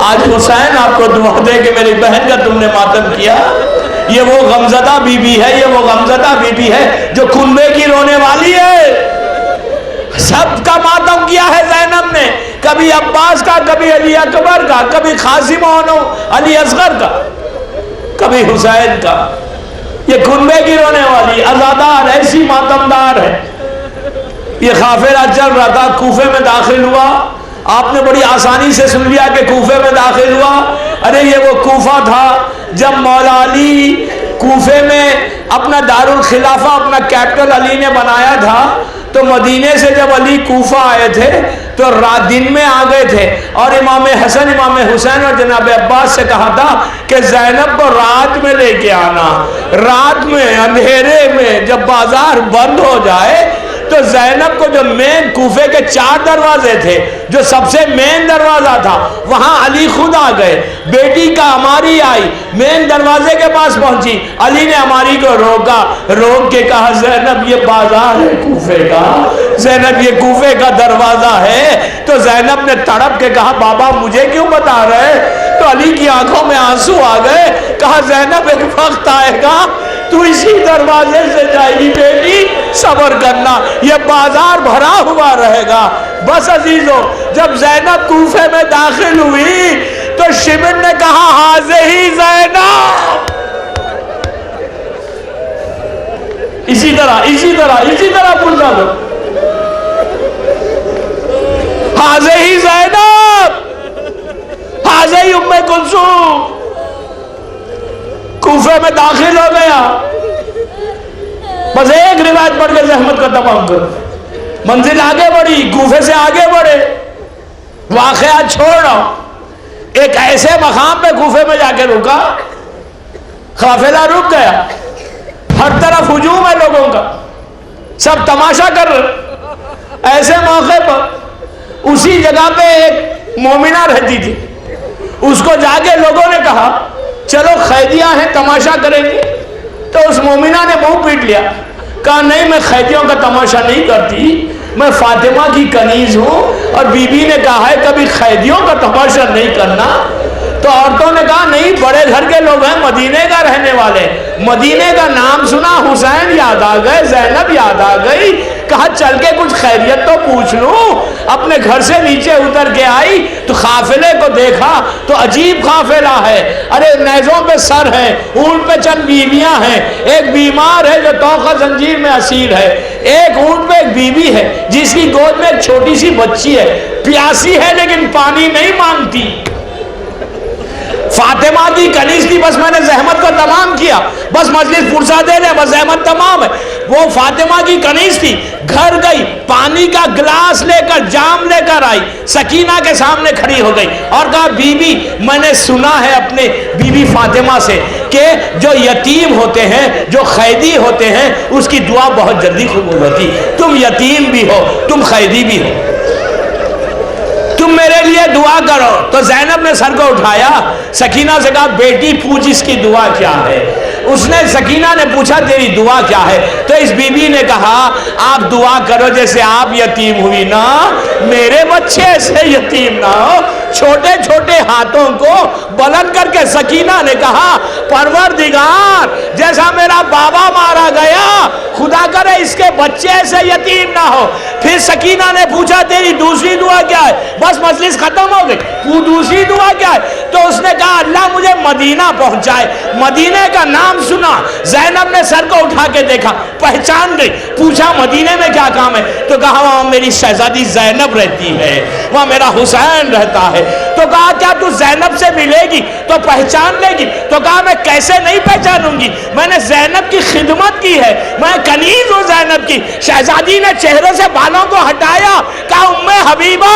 آج حسین آپ کو دعا دے کہ میری بہن کا تم نے ماتم کیا. یہ وہ غمزدہ بی بی ہے, یہ وہ غمزدہ بی بی ہے جو کنبے کی رونے والی ہے. سب کا ماتم کیا ہے زینب نے, کبھی عباس کا, کبھی علی اکبر کا, کبھی قاسم و علی اصغر کا, کبھی حسین کا. یہ کنبے کی رونے والی عزادار ایسی ماتمدار ہے. یہ قافلہ چل رہا تھا, کوفے میں داخل ہوا. آپ نے بڑی آسانی سے سن لیا کہ کوفے میں داخل ہوا. ارے یہ وہ کوفہ تھا جب مولا علی کوفے میں اپنا دارالخلافہ, اپنا کیپٹل علی نے بنایا تھا. تو مدینے سے جب علی کوفہ آئے تھے تو رات دن میں آ گئے تھے, اور امام حسن, امام حسین اور جناب عباس سے کہا تھا کہ زینب کو رات میں لے کے آنا. رات میں اندھیرے میں جب بازار بند ہو جائے تو زینب کو, جو مین کوفے کے 4 دروازے تھے, جو سب سے مین دروازہ تھا, وہاں علی خود آ گئے. بیٹی کا عماری آئی, مین دروازے کے پاس پہنچی, علی نے عماری کو روکا, روک کے کہا زینب یہ بازار ہے کوفے کا, زینب یہ کوفے کا دروازہ ہے. تو زینب نے تڑپ کے کہا بابا مجھے کیوں بتا رہے؟ تو علی کی آنکھوں میں آنسو آ گئے. کہا زینب ایک وقت آئے گا تو اسی دروازے سے جائے گی بیٹی, صبر کرنا, یہ بازار بھرا ہوا رہے گا. بس عزیزو, جب زینب کوفے میں داخل ہوئی تو شمر نے کہا ہاذہی زینب. اسی طرح بولنا دو, ہاذہی زینب, ہاذہی ام کلثوم. کوفے میں داخل ہو گیا. بس ایک روایت پڑھ کے زحمت کا تمام کرو. منزل آگے بڑھی, کوفے سے آگے بڑھے, واقعات چھوڑ رہا ہوں. ایک ایسے مقام پہ کوفے میں جا کے رکا, قافلہ رک گیا, ہر طرف ہجوم ہے لوگوں کا, سب تماشا کر رہے. ایسے موقع پر اسی جگہ پہ ایک مومنہ رہتی تھی, اس کو جا کے لوگوں نے کہا چلو قیدیاں ہیں تماشا کریں گے. تو اس مومنہ نے منہ پیٹ لیا, کہا نہیں میں قیدیوں کا تماشا نہیں کرتی, میں فاطمہ کی کنیز ہوں, اور بی بی نے کہا ہے کبھی قیدیوں کا تماشا نہیں کرنا. تو عورتوں نے کہا نہیں, بڑے گھر کے لوگ ہیں, مدینے کا رہنے والے, مدینے کا نام سنا, حسین یاد آ گئے, زینب یاد آ گئی. کہا چل کے کچھ خیریت تو پوچھ لوں. اپنے گھر سے نیچے اتر کے آئی تو قافلے کو دیکھا تو عجیب قافلہ ہے. ارے نیزوں پہ سر ہے, اونٹ پہ چند بیویاں ہیں, ایک بیمار ہے جو توقع زنجیر میں اسیر ہے, ایک اونٹ پہ ایک بیوی ہے جس کی گود میں ایک چھوٹی سی بچی ہے, پیاسی ہے لیکن پانی نہیں مانگتی. فاطمہ کی کنیز تھی. بس میں نے زحمت کو تمام کیا, بس مجلس فرصت دے لیں, بس زحمت تمام ہے. وہ فاطمہ کی کنیز تھی, گھر گئی, پانی کا گلاس لے کر, جام لے کر آئی, سکینہ کے سامنے کھڑی ہو گئی اور کہا بی بی میں نے سنا ہے اپنے بی بی فاطمہ سے کہ جو یتیم ہوتے ہیں, جو قیدی ہوتے ہیں, اس کی دعا بہت جلدی قبول ہوتی. تم یتیم بھی ہو, تم قیدی بھی ہو, تم میرے لیے دعا کرو. تو زینب نے سر کو اٹھایا, سکینہ سے کہا بیٹی پوچھ اس کی دعا کیا ہے. اس نے, سکینہ نے پوچھا تیری دعا کیا ہے. تو اس بی بی نے کہا آپ دعا کرو جیسے آپ یتیم ہوئی نا, میرے بچے ایسے یتیم نہ ہو. چھوٹے چھوٹے ہاتھوں کو بلند کر کے سکینہ نے کہا پروردگار جیسا میرا بابا مارا گیا خدا کرے اس کے بچے ایسے یتیم نہ ہو. پھر سکینہ نے پوچھا تیری دوسری دعا کیا ہے. بس مجلس ختم ہو گئی. وہ دوسری دعا کیا ہے؟ تو اس نے کہا اللہ مجھے مدینہ پہنچائے. مدینے کا نام سنا, زینب نے سر کو اٹھا کے دیکھا, پہچان گئی. پوچھا مدینے میں کیا کام ہے؟ تو کہا وہاں میری شہزادی زینب رہتی ہے, وہاں میرا حسین رہتا ہے. تو کہا کیا تو زینب سے ملے گی تو پہچان لے گی؟ تو کہا میں کیسے نہیں پہچانوں گی, میں نے زینب کی خدمت کی ہے, میں کنیز ہوں زینب کی. شہزادی نے چہرے سے بالوں کو ہٹایا, کہا ام حبیبہ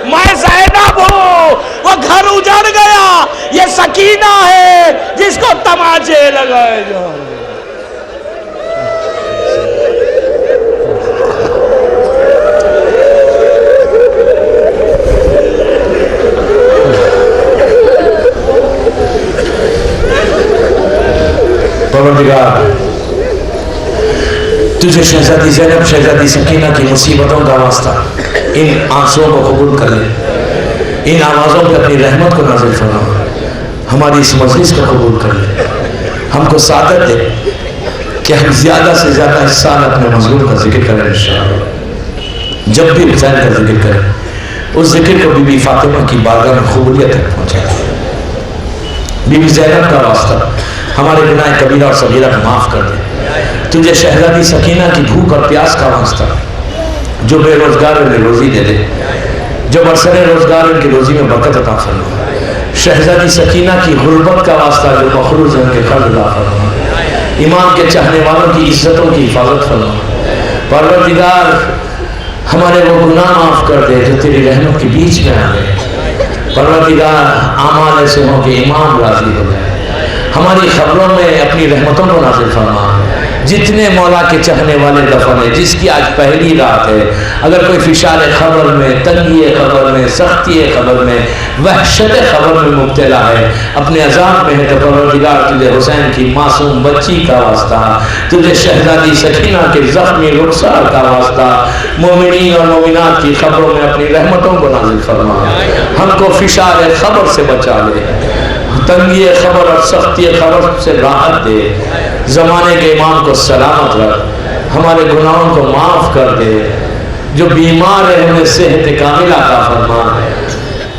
میں زینب ہوں. وہ گھر اجڑ گیا. یہ سکینہ ہے جس کو تماچے لگائے جا رہے. پروردگار تجھے شہزادی زینب, شہزادی سکینہ کی مصیبتوں کا واسطہ ان آنسوں کو قبول کر لے. ان آوازوں پہ اپنی رحمت کو نازل فرما، ہماری اس مجلس کو قبول کر لے، ہم کو سعادت دے کہ ہم زیادہ سے زیادہ اس سال اپنے مظلوم کا ذکر کریں انشاءاللہ، جب بھی حسین کا ذکر کریں اس ذکر کو بی بی فاطمہ کی بارگاہ میں قبولیت تک پہنچائے۔ بی بی زینب کا واسطہ ہمارے گناہ کبیرہ اور صغیرہ کو معاف کر دے، تجھے شہزادی سکینہ کی بھوک اور پیاس کا واسطہ جو بے روزگار میں روزی دے دے، جو برسر روزگار ان کی روزی میں برکت عطا فرما، شہزادی سکینہ کی غربت کا واسطہ جو مخروض ان کے قرض عطا فرما، امام کے چاہنے والوں کی عزتوں کی حفاظت فرما۔ پروردگار ہمارے وہ گناہ معاف کر دے جو تیری رحمت کے بیچ میں آ گئے۔ پروردگار اعمال ایسے ہوں کہ امام راضی ہو جائے، ہماری خبروں میں اپنی رحمتوں کو نازل فرما۔ جتنے مولا کے چاہنے والے دفن ہیں، جس کی آج پہلی رات ہے، اگر کوئی فشار خبر میں، تنگی خبر میں، سختی خبر میں، وحشت خبر میں مبتلا ہے، اپنے عذاب میں ہے، تو پروردگار تجھے حسین کی معصوم بچی کا واسطہ، تجھے شہزادی سکینہ کے زخمی رخسار کا واسطہ، مومنین اور مومنات کی خبروں میں اپنی رحمتوں کو نازل فرما، ہم کو فشار خبر سے بچا لے، تنگی خبر اور سختی خبر سے راحت دے، زمانے کے امام کو سلامت رکھ، ہمارے گناہوں کو معاف کر دے، جو بیمار ہے انہیں صحت کاملہ عطا فرما،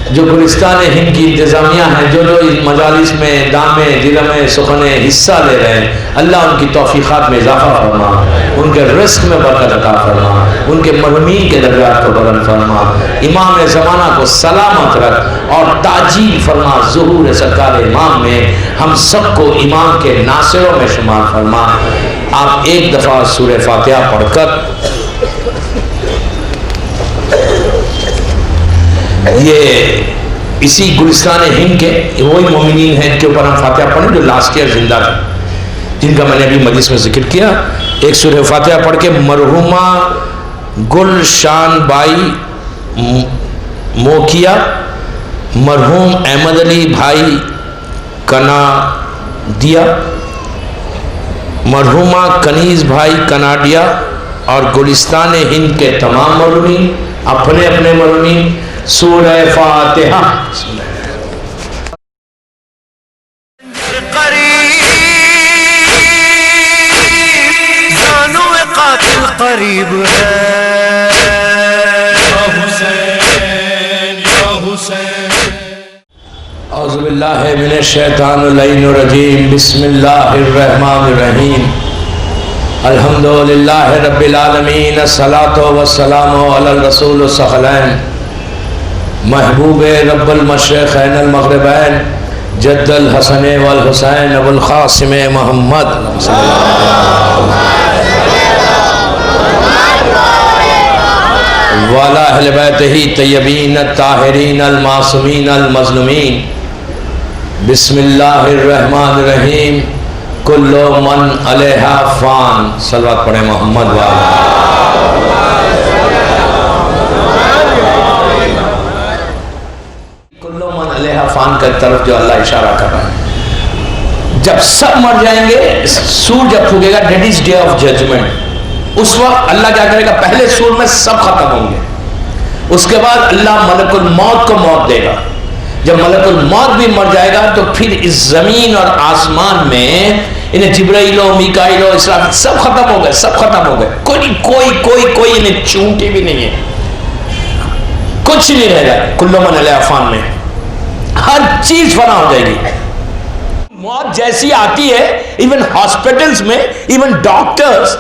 جو گلستان ہند کی انتظامیہ ہیں، جو اس مجالس میں دامے درمے سخنے حصہ لے رہے ہیں، اللہ ان کی توفیقات میں اضافہ فرما، ان کے رزق میں برکت عطا فرما، ان کے مرحومین کے درجات کو بلند فرما، امام زمانہ کو سلامت رکھ اور تعجیل فرما ظہور سرکار امام میں، ہم سب کو امام کے ناصروں میں شمار فرما۔ آپ ایک دفعہ سورہ فاتحہ پڑھ کر یہ اسی گلستان ہند کے وہی مومنین ہیں کے اوپر ہم فاتحہ پڑھیں جو لاسٹ ایئر زندہ ہیں، جن کا میں نے ابھی مجلس میں ذکر کیا۔ ایک سورہ فاتحہ پڑھ کے مرحومہ گل شان بائی موکیا، مرحوم احمد علی بھائی کناڈیا، مرحومہ کنیز بھائی کناڈیا اور گلستان ہند کے تمام مرحومین، اپنے اپنے مرحومین، سورہ فاتحہ۔ قریب ہے یا حسین یا حسین۔ اعوذ باللہ من الشیطان اللعین الرجیم، بسم اللہ الرحمن الرحیم، الحمدللہ رب العالمین، الصلاۃ والسلام علی الرسول الثقلین، محبوب رب المشرقین المغربین، جد الحسن والحسین ابو القاسم محمد وعلی اہل بیتہ طیبین الطاہرین المعصومین المظلومین۔ بسم اللہ الرحمن الرحیم، کل من علیہا فان، صلوات پڑھیں محمد کل من علیہا فان کا طرف جو اللہ اشارہ کر رہا ہے، جب سب مر جائیں گے، سور جب پھونکے گا، that is day of judgement, اس وقت اللہ کیا کرے گا، پہلے سور میں سب ختم ہوں گے، اس کے بعد اللہ ملک الموت کو موت دے گا۔ جب ملک الموت بھی مر جائے گا تو پھر اس زمین اور آسمان میں انہیں جبرائیل و میکائیل و اسرافیل سب ختم ہو گئے، سب ختم ہو گئے، کوئی انہیں چونٹی بھی نہیں ہے، کچھ نہیں رہ گا۔ کل من علیہ فان میں ہر چیز فنا ہو جائے گی۔ موت جیسی آتی ہے، ایون ہاسپٹلز میں، ایون ڈاکٹرز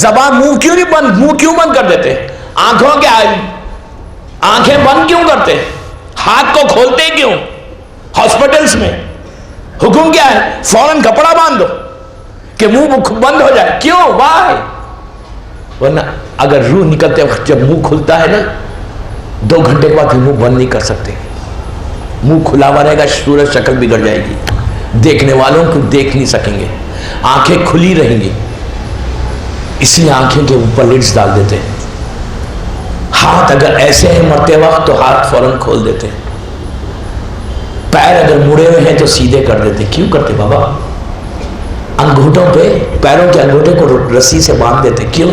زبان منہ کیوں بند کر دیتے، آنکھوں کے آنکھیں بند کیوں کرتے، ہاتھ کو کھولتے کیوں؟ ہاسپٹلز میں حکم کیا ہے، فوراً کپڑا باندھ دو کہ منہ بند ہو جائے، کیوں؟ وائی؟ ورنہ اگر روح نکلتے وقت جب منہ کھلتا ہے نا، 2 گھنٹے کے بعد منہ بند نہیں کر سکتے، منہ کھلا ہوا رہے گا، صورت شکل بگڑ جائے گی، دیکھنے والوں کو دیکھ نہیں سکیں گے، آنکھیں کھلی رہیں گی، اس لیے آنکھیں کے اوپر لڈز ڈال دیتے ہیں۔ ہاتھ اگر ایسے ہیں مرتے وقت تو ہاتھ فوراً کھول دیتے ہیں، پیر اگر مڑے ہوئے ہیں تو سیدھے کر دیتے۔ کیوں کرتے بابا؟ انگوٹھوں پہ، پیروں کے انگوٹھے کو رسی سے باندھ دیتے، کیوں؟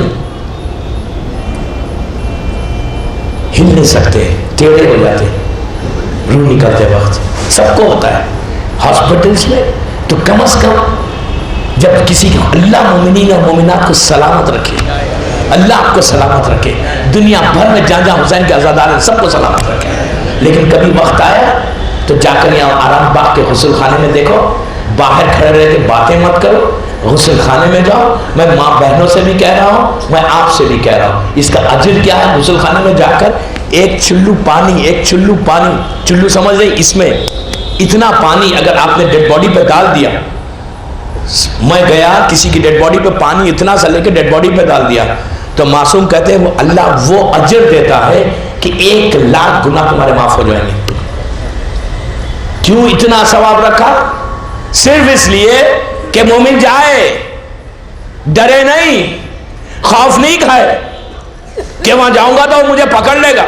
ہل نہیں سکتے، ٹیڑھے ہو جاتے، روح نکلتے وقت سب کو ہوتا ہے. ہاسپٹلس میں تو کم از کم جب کسی کو اللہ مومنین اور مومنات کو سلامت رکھے, اللہ آپ کو سلامت رکھے, دنیا بھر میں جہاں جہاں حسین کے عزادار ہیں سب کو سلامت رکھے, لیکن کبھی وقت آیا تو جا کر یہاں آرام باغ کے غسل خانے میں دیکھو, باہر کھڑے رہ کے باتیں مت کرو, غسل خانے میں جاؤ. میں ماں بہنوں سے بھی کہہ رہا ہوں, میں آپ سے بھی کہہ رہا ہوں, اس کا اجر کیا ہے؟ غسل خانے میں جا کر ایک چلو پانی, چلو سمجھ رہے, اس میں اتنا پانی اگر آپ نے ڈیڈ باڈی پہ ڈال دیا, میں گیا کسی کی ڈیڈ باڈی پہ پانی اتنا سا لے کے ڈیڈ باڈی پہ ڈال دیا, تو معصوم کہتے ہیں وہ اللہ وہ اجر دیتا ہے کہ 1,00,000 گناہ تمہارے معاف ہو جائیں گے. کیوں اتنا ثواب رکھا؟ صرف اس لیے کہ مومن جائے, ڈرے نہیں, خوف نہیں کھائے کہ وہاں جاؤں گا تو مجھے پکڑ لے گا.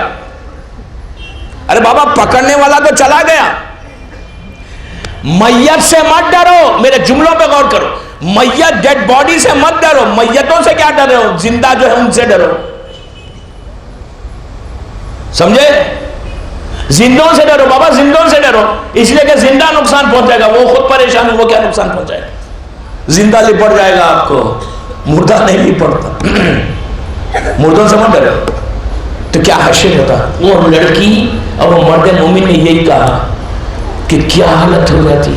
ارے بابا پکڑنے والا تو چلا گیا. میت سے مت ڈرو, میرے جملوں پہ غور کرو, میت ڈیڈ باڈی سے مت ڈرو, میتوں سے کیا ڈرو, زندہ جو ہے ان سے ڈرو, سمجھے؟ زندوں سے ڈرو بابا, زندوں سے ڈرو, اس لیے کہ زندہ نقصان پہنچائے گا, وہ خود پریشان ہے, وہ کیا نقصان پہنچائے گا, زندہ لپٹ جائے گا آپ کو, مردہ نہیں لپٹتا. مردوں سے مت ڈرو. تو کیا حشر ہوتا, وہ لڑکی اور وہ مرد مومن نے یہی کہا کہ کیا حالت ہو جاتی,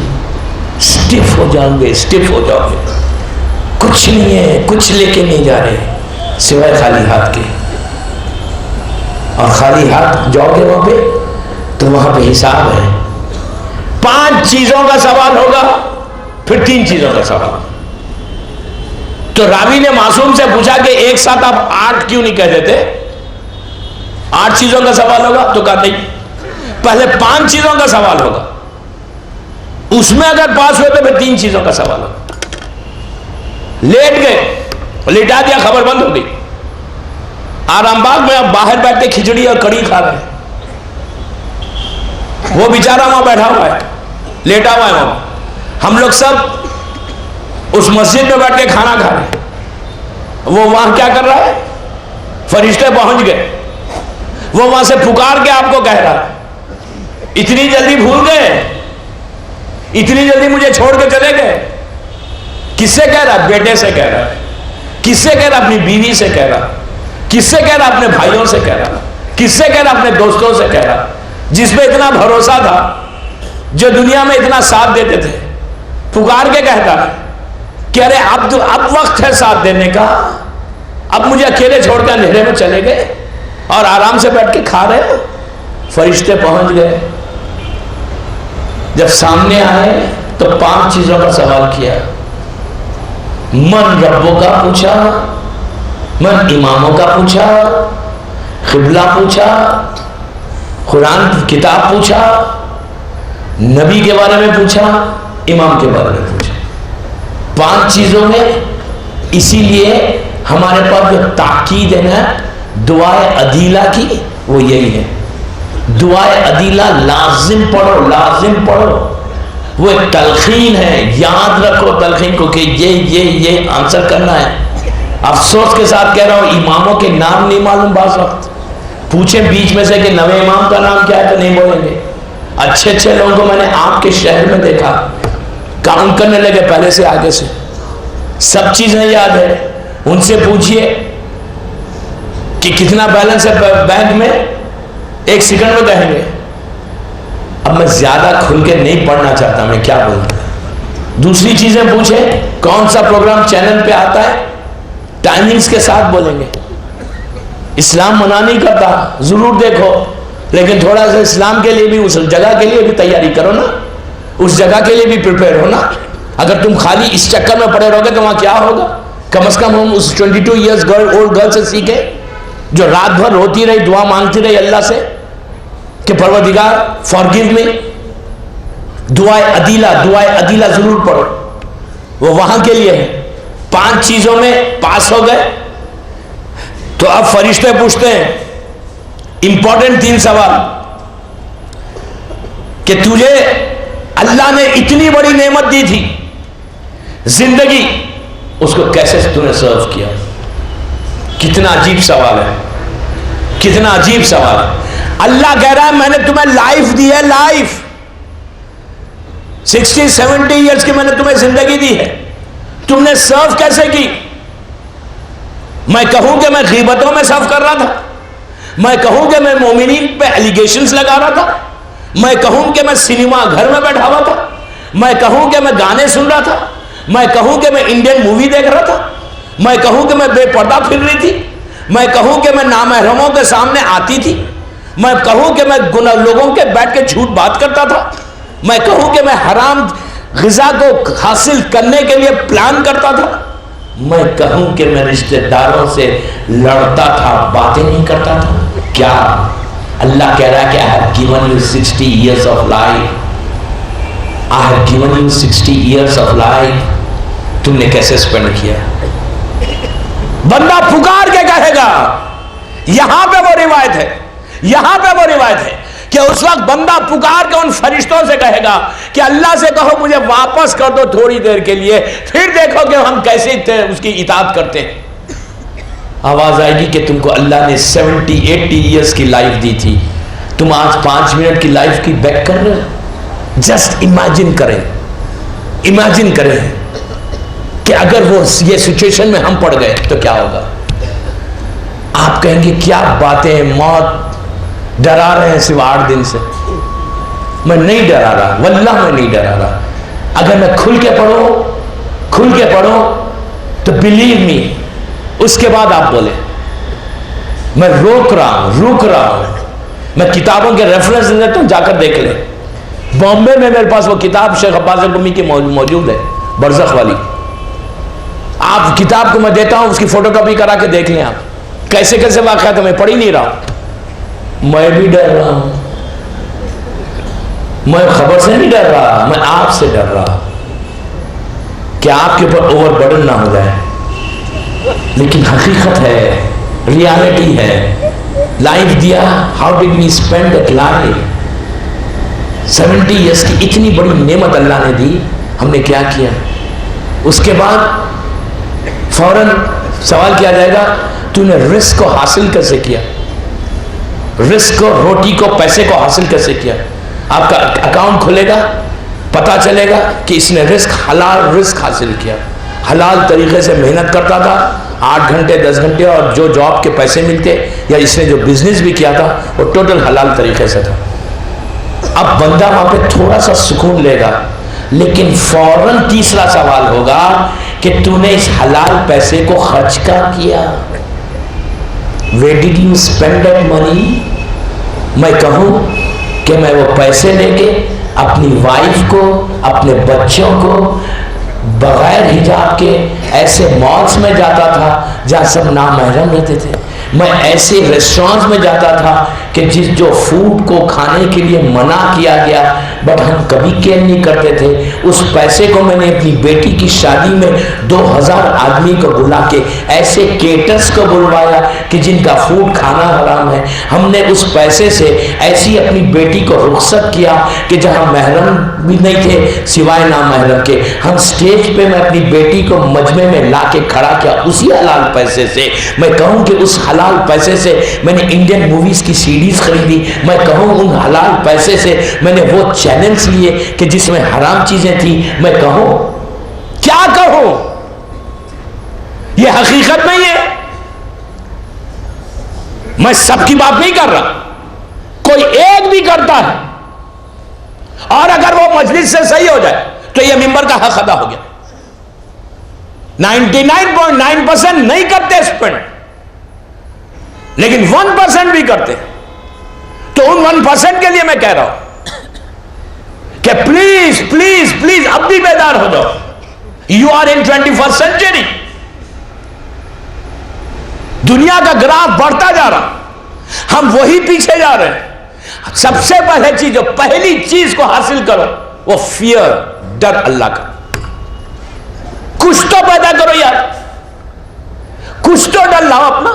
سٹف ہو جاؤ گے, کچھ نہیں ہے, کچھ لے کے نہیں جا رہے سوائے خالی ہاتھ کے, اور خالی ہاتھ جاؤ گے وہاں پہ تو وہاں پہ حساب ہے. 5 چیزوں کا سوال ہوگا, پھر 3 چیزوں کا سوال. تو راوی نے معصوم سے پوچھا کہ ایک ساتھ آپ 8 کیوں نہیں کہہ دیتے, 8 چیزوں کا سوال ہوگا, تو کہا نہیں, پہلے 5 چیزوں کا سوال ہوگا, اس میں اگر پاس ہوئے تو پھر 3 چیزوں کا سوال ہوگا. لیٹ گئے, لٹا دیا, خبر بند ہو گئی. آرام باغ میں اب باہر بیٹھ کے کھچڑی اور کڑی کھا رہے ہیں, وہ بیچارہ وہاں بیٹھا ہوا ہے, لیٹا ہوا ہے وہاں. ہم لوگ سب اس مسجد میں بیٹھ کے کھانا کھا رہے ہیں, وہ وہاں کیا کر رہا ہے؟ فرشتے پہنچ گئے, وہ وہاں سے پکار کے آپ کو کہہ رہا ہے, اتنی جلدی بھول گئے, اتنی جلدی مجھے چھوڑ کے چلے گئے. کس سے کہہ رہا؟ بیٹے سے کہہ رہا, کس سے کہہ رہا؟ اپنی بیوی سے کہہ رہا, کس سے کہہ رہا؟ اپنے بھائیوں سے کہہ رہا, کس سے کہہ رہا؟ اپنے دوستوں سے کہہ رہا, جس پہ اتنا بھروسہ تھا, جو دنیا میں اتنا ساتھ دیتے تھے. پکار کے کہتا ہے کہ ارے اب وقت ہے ساتھ دینے کا, اب مجھے اکیلے چھوڑ کر اندھیرے میں چلے گئے اور آرام سے بیٹھ کے کھا رہے. فرشتے پہنچ گئے, جب سامنے آئے تو 5 چیزوں کا سوال کیا. من ربوں کا پوچھا, من اماموں کا پوچھا, قبلہ پوچھا, قرآن کی کتاب پوچھا, نبی کے بارے میں پوچھا, امام کے بارے میں پوچھا. 5 چیزوں میں. اسی لیے ہمارے پاس جو تاکید ہے نا دعائے عدیلہ کی, وہ یہی ہے, دعائے عدیلہ لازم پڑھو, لازم پڑھو. وہ ایک تلقین ہے, یاد رکھو تلقین کو کہ یہ آنسر کرنا ہے. افسوس کے ساتھ کہہ رہا ہوں, اماموں کے نام نہیں معلوم. بعض وقت پوچھیں بیچ میں سے کہ نویں امام کا نام کیا ہے, تو نہیں بولیں گے. اچھے لوگوں کو میں نے آپ کے شہر میں دیکھا, کام کرنے لگے پہلے سے آگے سے, سب چیزیں یاد ہے. ان سے پوچھئے کہ کتنا بیلنس ہے بینک میں, 1 سیکنڈ میں کہیں گے. اب میں زیادہ کھل کے نہیں پڑھنا چاہتا, میں کیا بولوں. دوسری چیزیں پوچھیں کون سا پروگرام چینل پہ آتا ہے, ٹائمنگز کے ساتھ بولیں گے. اسلام منع نہیں کرتا, ضرور دیکھو, لیکن تھوڑا سا اسلام کے لیے بھی, اس جگہ کے لیے بھی تیاری کرو نا, اس جگہ کے لیے بھی پریپیئر ہو نا. اگر تم خالی اس چکر میں پڑے رہو گے تو وہاں کیا ہوگا. کم از کم ہم اس 22 ایئرس اولڈ گرل سے سیکھے جو رات بھر روتی رہی, دعا مانگتی رہی اللہ سے کہ پروردگار فارگیو می. دعائے عدیلہ ضرور پڑھو, وہ وہاں کے لیے ہے. 5 چیزوں میں پاس ہو گئے تو اب فرشتے پوچھتے ہیں امپورٹنٹ 3 سوال کہ تجھے اللہ نے اتنی بڑی نعمت دی تھی زندگی, اس کو کیسے تم نے سرو کیا. کتنا عجیب سوال ہے, کتنا عجیب سوال ہے. اللہ کہہ رہا ہے میں نے تمہیں لائف دی ہے, لائف 60-70 ایئرس کی میں نے تمہیں زندگی دی ہے, تم نے سرو کیسے کی؟ میں کہوں کہ میں غیبتوں میں سرو کر رہا تھا, میں کہوں کہ میں مومنین پہ ایلیگیشنز لگا رہا تھا, میں کہوں کہ میں سینما گھر میں بیٹھا ہوا تھا, میں کہوں کہ میں گانے سن رہا تھا, میں کہوں کہ میں انڈین مووی دیکھ رہا تھا, میں کہوں کہ میں بے پردہ پھر رہی تھی, میں کہوں کہ میں نامحرموں کے سامنے آتی تھی, میں کہوں کہ میں لوگوں کے بیٹھ کے جھوٹ بات کرتا تھا, میں کہوں کہ میں حرام غذا کو حاصل کرنے کے لیے پلان کرتا تھا, میں کہوں کہ میں رشتہ داروں سے لڑتا تھا, باتیں نہیں کرتا تھا, کیا اللہ کہہ رہا ہے کہ I have given you 60 years of life, I have given you 60 years of life, تم نے کیسے سپینڈ کیا؟ بندہ پکار کے کہے گا, یہاں پہ وہ روایت ہے, یہاں پہ وہ روایت ہے کہ اس وقت بندہ پکار کے ان فرشتوں سے کہے گا کہ اللہ سے کہو مجھے واپس کر دو تھوڑی دیر کے لیے, پھر دیکھو کہ ہم کیسے اس کی اطاعت کرتے ہیں. آواز آئے گی کہ تم کو اللہ نے 70-80 ایئرس کی لائف دی تھی, تم آج 5 منٹ کی لائف کی بیک کر رہے ہو. جسٹ امیجن کریں, امیجن کریں کہ اگر وہ یہ سچویشن میں ہم پڑ گئے تو کیا ہوگا. آپ کہیں گے کیا باتیں, موت ڈرا رہے ہیں صرف 8 دن سے. میں نہیں ڈرا رہا, واللہ میں نہیں ڈرا رہا. اگر میں کھل کے پڑھو تو بلیو می, اس کے بعد آپ بولے میں روک رہا ہوں. میں کتابوں کے ریفرنس دیتا ہوں, جا کر دیکھ لیں. بامبے میں میرے پاس وہ کتاب شیخ عباس قمی کی موجود ہے, برزخ والی. آپ کتاب کو میں دیتا ہوں, اس کی فوٹو کاپی کرا کے دیکھ لیں آپ کیسے کیسے واقعات ہے. میں پڑھ ہی نہیں رہا ہوں, میں بھی ڈر رہا ہوں. میں خبر سے نہیں ڈر رہا, میں آپ سے ڈر رہا کہ آپ کے اوپر اوور برڈن نہ ہو جائے. لیکن حقیقت ہے, ریالٹی ہے. لائف دیا, how did we spend that life. 70 years کی اتنی بڑی نعمت اللہ نے دی, ہم نے کیا کیا؟ اس کے بعد فوراً سوال کیا جائے گا تو نے رزق کو حاصل کیسے کیا, رزق کو, روٹی کو, پیسے کو حاصل کیسے کیا. آپ کا اکاؤنٹ کھلے گا, پتا چلے گا کہ اس نے رزق, حلال رزق حاصل کیا, حلال طریقے سے محنت کرتا تھا 8 گھنٹے 10 گھنٹے, اور جو جاب کے پیسے ملتے یا اس نے جو بزنس بھی کیا تھا وہ ٹوٹل حلال طریقے سے تھا. اب بندہ وہاں پہ تھوڑا سا سکون لے گا, لیکن فوراً تیسرا سوال ہوگا کہ تو نے اس حلال پیسے کو خرچ کیا. Where did you spend that money? میں کہوں کہ میں وہ پیسے لے کے اپنی وائف کو, اپنے بچوں کو بغیر حجاب کے ایسے مالز میں جاتا تھا جہاں سب نامحرم رہتے تھے. میں ایسے ریسٹورانٹس میں جاتا تھا کہ جو فوڈ کو کھانے کے لیے منع کیا گیا بٹ ہم کبھی کیئر نہیں کرتے تھے. اس پیسے کو میں نے اپنی بیٹی کی شادی میں 2000 آدمی کو بلا کے ایسے کیٹرز کو بلوایا کہ جن کا فوڈ کھانا حرام ہے. ہم نے اس پیسے سے ایسی اپنی بیٹی کو رخصت کیا کہ جہاں محرم بھی نہیں تھے سوائے نامحرم کے. ہم اسٹیج پہ میں اپنی بیٹی کو مجمع میں لا کے کھڑا کیا اسی حلال پیسے سے. میں کہوں کہ اس حلال پیسے سے میں نے انڈین موویز کی CDs خریدی. میں کہوں ان حلال پیسے سے میں نے وہ چینلز لیے کہ جس میں حرام چیزیں تھیں. میں کہوں, کیا کہوں, یہ حقیقت نہیں ہے. میں سب کی بات نہیں کر رہا, کوئی ایک بھی کرتا ہے, اور اگر وہ مجلس سے صحیح ہو جائے تو یہ ممبر کا حق ادا ہو گیا. 99.9% نہیں کرتے اسپینڈ, لیکن 1% بھی کرتے. تو ان 1% کے لیے میں کہہ رہا ہوں کہ پلیز پلیز پلیز اب بھی بیدار ہو جاؤ. You are in 21st century. دنیا کا گراف بڑھتا جا رہا, ہم وہی پیچھے جا رہے ہیں. سب سے پہلی چیز کو حاصل کرو وہ فیئر, ڈر اللہ کا. کچھ تو پیدا کرو یار, کچھ تو ڈر لاؤ اپنا.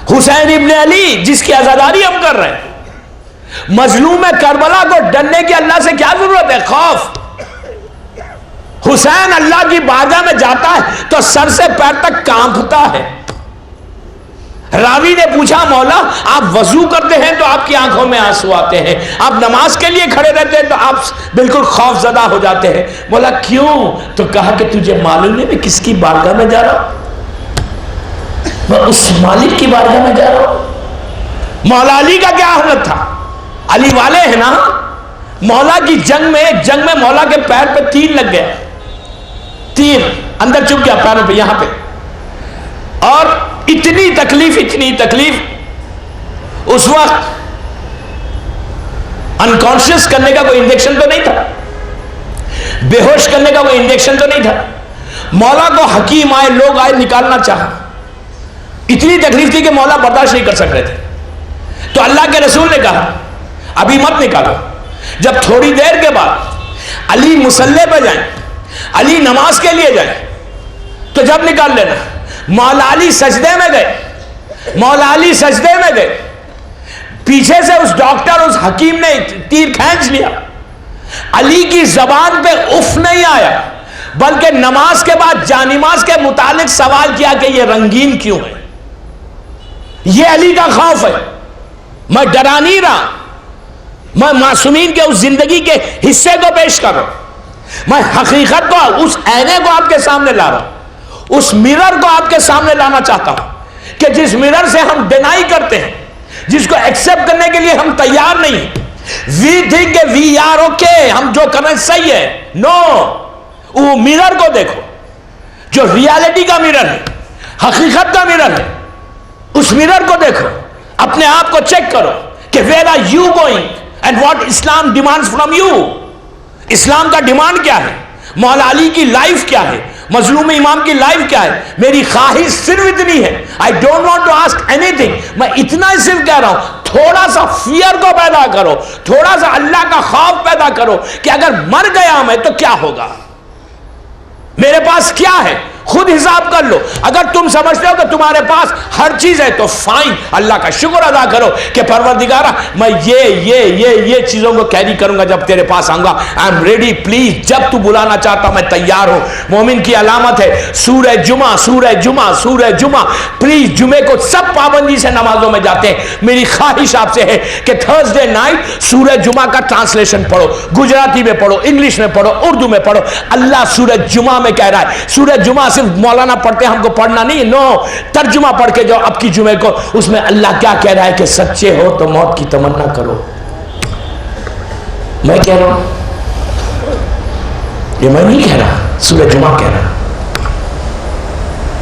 حسین ابن علی جس کی عزاداری ہم کر رہے ہیں, مظلوم کربلا کو ڈرنے کی اللہ سے کیا ضرورت ہے؟ خوف. حسین اللہ کی بارگاہ میں جاتا ہے تو سر سے پیر تک کانپتا ہے. راوی نے پوچھا مولا آپ وضو کرتے ہیں تو آپ کی آنکھوں میں آنسو آتے ہیں, آپ نماز کے لیے کھڑے رہتے ہیں تو آپ بالکل خوف زدہ ہو جاتے ہیں. بولا کیوں؟ تو کہا کہ تجھے معلوم ہے میں کس کی بارگاہ میں جا رہا ہوں؟ میں اس مالک کی بارگاہ میں جا رہا ہوں. مولا علی کا کیا حالت تھا؟ علی والے ہیں نا, مولا کی جنگ میں مولا کے پیر پہ تیر لگ گیا, تیر اندر چپ گیا پیروں پہ, یہاں پہ, اور اتنی تکلیف. اس وقت انکانشیس کرنے کا کوئی انجیکشن تو نہیں تھا, بے ہوش کرنے کا کوئی انجیکشن تو نہیں تھا. مولا کو حکیم آئے, لوگ آئے, نکالنا چاہا. اتنی تکلیف تھی کہ مولا برداشت نہیں کر سک رہے تھے. تو اللہ کے رسول نے کہا ابھی مت نکالو, جب تھوڑی دیر کے بعد علی مصلی پہ جائیں, علی نماز کے لیے جائیں, تو جب نکال لینا. مولا علی سجدے میں گئے, پیچھے سے اس ڈاکٹر, اس حکیم نے تیر کھینچ لیا. علی کی زبان پہ اف نہیں آیا, بلکہ نماز کے بعد جانماز کے متعلق سوال کیا کہ یہ رنگین کیوں ہے. یہ علی کا خوف ہے. میں ڈرا نہیں رہا, میں معصومین کے اس زندگی کے حصے کو پیش کر رہا ہوں. میں حقیقت کو, اس آئینے کو آپ کے سامنے لا رہا ہوں, اس میرر کو آپ کے سامنے لانا چاہتا ہوں کہ جس میرر سے ہم ڈینائی کرتے ہیں, جس کو ایکسپٹ کرنے کے لیے ہم تیار نہیں ہیں. وی تھنک کہ وی آر اوکے, ہم جو کر رہے ہیں صحیح ہے. نو, وہ میرر کو دیکھو جو ریالٹی کا میرر ہے, حقیقت کا میرر ہے. اس میرر کو دیکھو, اپنے آپ کو چیک کرو کہ where are you going and what Islam demands from you. اسلام کا ڈیمانڈ کیا ہے, مولا علی کی لائف کیا ہے, مظلوم امام کی لائف کیا ہے. میری خواہش صرف اتنی ہے, I don't want to ask anything. میں اتنا ہی صرف کہہ رہا ہوں, تھوڑا سا فیئر کو پیدا کرو, تھوڑا سا اللہ کا خوف پیدا کرو کہ اگر مر گیا میں تو کیا ہوگا, میرے پاس کیا ہے. خود حساب کر لو. اگر تم سمجھتے ہو کہ تمہارے پاس ہر چیز ہے تو فائن, اللہ کا شکر ادا کرو کہ پروردگارہ میں یہ چیزوں کو کیری کروں گا جب تیرے پاس آؤں گا. آئی ایم ریڈی, پلیز جب تو بلانا چاہتا میں تیار ہوں. مومن کی علامت ہے سورہ جمعہ. پلیز جمعے کو سب پابندی سے نمازوں میں جاتے ہیں. میری خواہش آپ سے ہے کہ تھرسڈے نائٹ سورہ جمعہ کا ٹرانسلیشن پڑھو, گجراتی میں پڑھو, انگلش میں پڑھو, اردو میں پڑھو. اللہ سورہ جمعہ میں کہہ رہا ہے, سورہ جمعہ صرف مولانا پڑھتے ہم کو پڑھنا نہیں, نو, ترجمہ پڑھ کے جاؤ اب کی جمعے کو. اس میں اللہ کیا کہہ رہا ہے کہ سچے ہو تو موت کی تمنا کرو. میں کہہ رہا ہوں, یہ میں نہیں کہہ رہا, سورہ جمعہ کہہ رہا.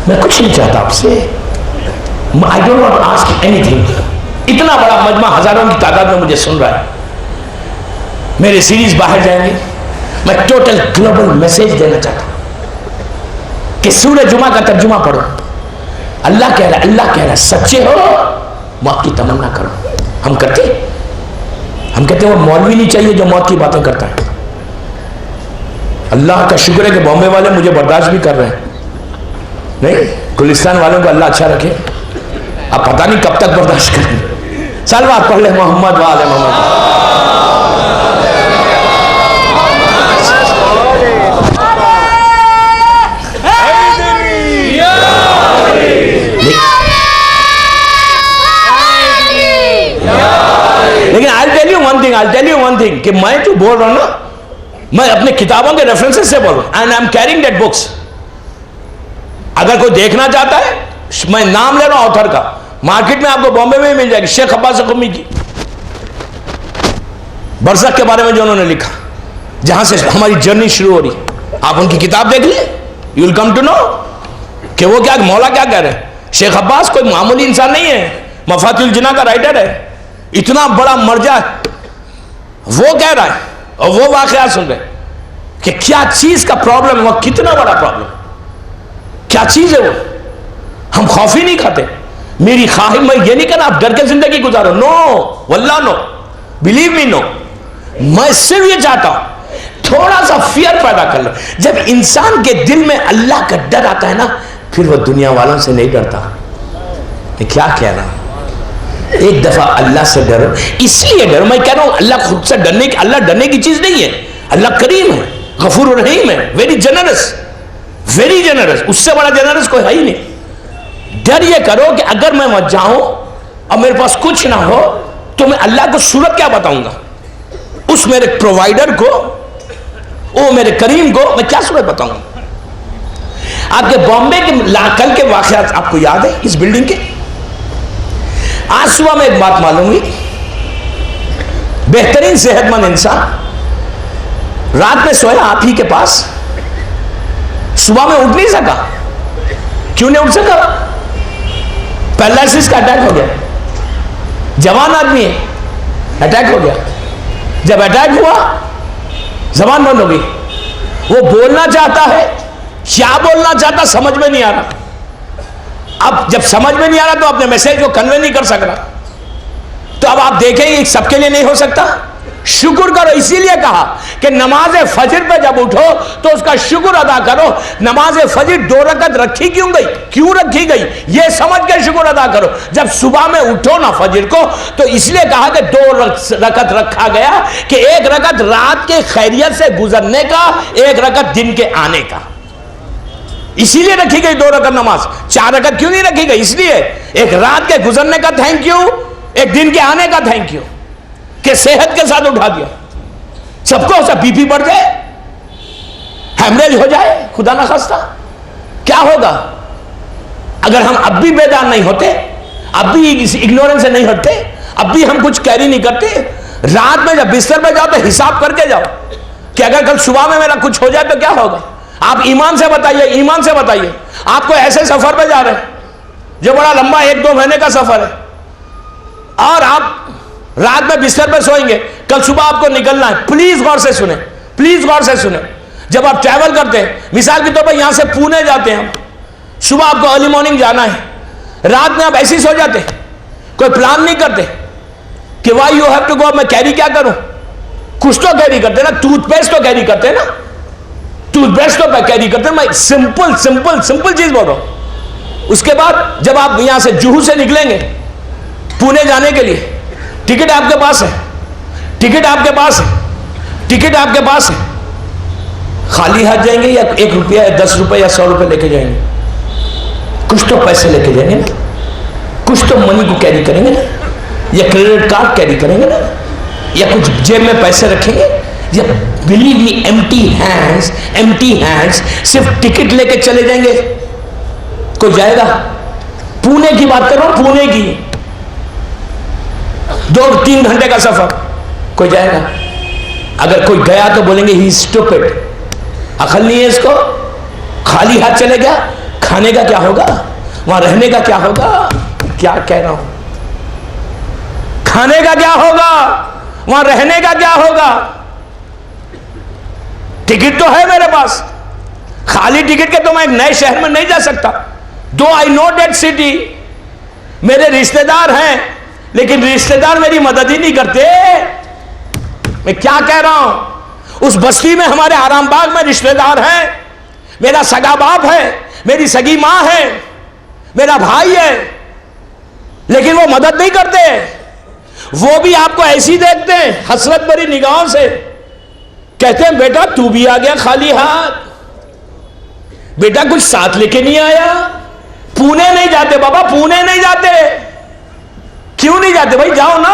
میں کچھ نہیں چاہتا آپ سے, I don't want to ask anything. اتنا بڑا مجمع ہزاروں کی تعداد میں مجھے سن رہا ہے. میرے سیریز باہر جائیں گے, میں ٹوٹل گلوبل میسج دینا چاہتا ہوں کہ سورہ جمعہ کا ترجمہ پڑھو. اللہ کہہ رہا ہے سچے ہو موت کی تمنا کرو. ہم کہتے ہیں وہ مولوی نہیں چاہیے جو موت کی باتیں کرتا ہے. اللہ کا شکر ہے کہ بامبے والے مجھے برداشت بھی کر رہے ہیں. نہیں, گلستان والوں کو اللہ اچھا رکھے, اب پتہ نہیں کب تک برداشت کریں. سلوات پڑھ لے محمد وآل محمد. لیکن I'll tell you one thing کہ میں جو بول رہا ہوں نا, میں اپنے کتابوں کے ریفرنسز سے بول رہا ہوں, and I'm carrying that books. اگر کوئی دیکھنا چاہتا ہے, میں نام لے رہا ہوں آتھر کا, مارکیٹ میں آپ کو بامبے میں مل جائے گی, شیخ عباس قمی کی برزخ کے بارے میں جو انہوں نے لکھا, جہاں سے ہماری جرنی شروع ہو رہی. آپ ان کی کتاب دیکھ لیں, you will come to know کہ وہ کیا, مولا کیا کہہ رہے ہیں. شیخ عباس کوئی معمولی انسان نہیں ہے, مفاتیح الجناح کا رائٹر ہے, اتنا بڑا مرجع ہے. وہ کہہ رہا ہے اور وہ واقعات سن رہے کہ کیا چیز کا پرابلم ہے, وہ کتنا بڑا پرابلم, کیا چیز ہے وہ. ہم خوف ہی نہیں کھاتے. میری خواہش, میں یہ نہیں کہنا آپ ڈر کے زندگی گزارو, نو واللہ نو, بلیو می نو. میں صرف یہ چاہتا ہوں تھوڑا سا فیئر پیدا کر لو. جب انسان کے دل میں اللہ کا ڈر آتا ہے نا, پھر وہ دنیا والوں سے نہیں ڈرتا. میں کیا کہہ رہا ہوں, ایک دفعہ اللہ سے ڈرو. اس لیے ڈرو, میں کہہ رہا ہوں اللہ خود سے ڈرنے کی, اللہ ڈرنے کی چیز نہیں ہے. اللہ کریم ہے, غفور الرحیم ہے, ویری جنرس, اس سے بڑا جنرس کوئی ہے ہی نہیں. ڈر یہ کرو کہ اگر میں مت جاؤں اور میرے پاس کچھ نہ ہو تو میں اللہ کو صورت کیا بتاؤں گا؟ اس میرے پرووائڈر کو، وہ میرے کریم کو میں کیا صورت بتاؤں گا؟ آپ کے بامبے کے کل کے واقعات آپ کو یاد ہے اس بلڈنگ کے؟ آج صبح میں ایک بات معلوم ہوئی، بہترین صحت مند انسان رات میں سویا آپ ہی کے پاس، صبح میں اٹھ نہیں سکا۔ کیوں نہیں اٹھ سکا؟ پیرالائسس کا اٹیک ہو گیا، جوان آدمی ہے، اٹیک ہو گیا۔ جب اٹیک ہوا زبان بند ہو گئی، وہ بولنا چاہتا ہے، کیا بولنا چاہتا سمجھ میں نہیں آ رہا۔ اب جب سمجھ میں نہیں آ رہا تو اپنے میسج کو کنوے نہیں کر سک رہا، تو اب آپ دیکھیں یہ سب کے لیے نہیں ہو سکتا۔ شکر کرو، اسی لیے کہا کہ نماز فجر پہ جب اٹھو تو اس کا شکر ادا کرو۔ نماز فجر 2 رکعت رکھی کیوں گئی؟ کیوں رکھی گئی یہ سمجھ کے شکر ادا کرو۔ جب صبح میں اٹھو نا فجر کو تو اس لیے کہا کہ 2 رکعت رکھا گیا کہ 1 رکعت رات کے خیریت سے گزرنے کا، 1 رکعت دن کے آنے کا۔ اسی لیے رکھی گئی 2 رکعت نماز۔ 4 رکعت کیوں نہیں رکھی گئی؟ اس لیے ایک رات کے گزرنے کا تھینک یو، ایک دن کے آنے کا تھینک یو، کہ صحت کے ساتھ اٹھا دیا۔ سب کو بی پی بڑھ جائے، ہیمریج ہو جائے، خدا نہ خواستہ، کیا ہوگا؟ اگر ہم اب بھی بیدار نہیں ہوتے، اب بھی اگنورنس سے نہیں ہٹتے، اب بھی ہم کچھ کیری نہیں کرتے، رات میں جب بستر پہ جاؤ تو حساب کر کے جاؤ کہ اگر کل صبح میں میرا کچھ ہو جائے تو کیا ہوگا؟ آپ ایمان سے بتائیے، ایمان سے بتائیے۔ آپ کو ایسے سفر پہ جا رہے ہیں جو بڑا لمبا 1-2 مہینے کا سفر ہے، اور آپ رات میں بستر پہ سوئیں گے، کل صبح آپ کو نکلنا ہے۔ پلیز غور سے سنیں، پلیز غور سے سنیں۔ جب آپ ٹریول کرتے ہیں، مثال کے طور پر یہاں سے پونے جاتے ہیں، صبح آپ کو ارلی مارننگ جانا ہے، رات میں آپ ایسے ہی سو جاتے ہیں، کوئی پلان نہیں کرتے کہ why you have to go, میں کیری کیا کروں؟ کچھ تو کیری کرتے نا، ٹوتھ پیسٹ تو کیری کرتے نا، ٹوتھ برش تو کیری کرتے ہیں۔ میں سمپل چیز بول رہا ہوں۔ اس کے بعد جب آپ یہاں سے جوہو سے نکلیں گے پونے جانے کے لیے، ٹکٹ آپ کے پاس ہے، ٹکٹ آپ کے پاس ہے، ٹکٹ آپ کے پاس ہے، خالی ہاتھ جائیں گے یا 1 روپیہ یا 10 روپے یا 100 روپے لے کے جائیں گے؟ کچھ تو پیسے لے کے جائیں گے نا، کچھ تو منی کو کیری کریں گے نا، یا کریڈٹ کارڈ کیری کریں گے نا، یا کچھ جیب میں پیسے رکھیں گے؟ یا بلیو می ایمٹی ہینڈز صرف ٹکٹ لے کے چلے جائیں گے؟ کوئی جائے گا؟ پونے کی بات کر رہا ہوں، پونے کی 2-3 گھنٹے کا سفر، کوئی جائے گا؟ اگر کوئی گیا تو بولیں گے ہی اسٹوپڈ، عقل نہیں ہے اس کو، خالی ہاتھ چلے گیا۔ کھانے کا کیا ہوگا؟ وہاں رہنے کا کیا ہوگا؟ کیا کہہ رہا ہوں، کھانے کا کیا ہوگا، وہاں رہنے کا کیا ہوگا؟ ٹکٹ تو ہے میرے پاس، خالی ٹکٹ کے تو میں ایک نئے شہر میں نہیں جا سکتا۔ دو آئی نو دیٹ سٹی، میرے رشتہ دار ہیں لیکن رشتہ دار میری مدد ہی نہیں کرتے۔ میں کیا کہہ رہا ہوں، اس بستی میں ہمارے آرام باغ میں رشتہ دار ہیں، میرا سگا باپ ہے، میری سگی ماں ہے، میرا بھائی ہے، لیکن وہ مدد نہیں کرتے۔ وہ بھی آپ کو ایسی دیکھتے ہیں حسرت بھری نگاہوں سے، کہتے ہیں بیٹا تو بھی آ گیا خالی ہاتھ، بیٹا کچھ ساتھ لے کے نہیں آیا۔ پونے نہیں جاتے بابا، پونے نہیں جاتے۔ کیوں نہیں جاتے بھائی؟ جاؤ نا۔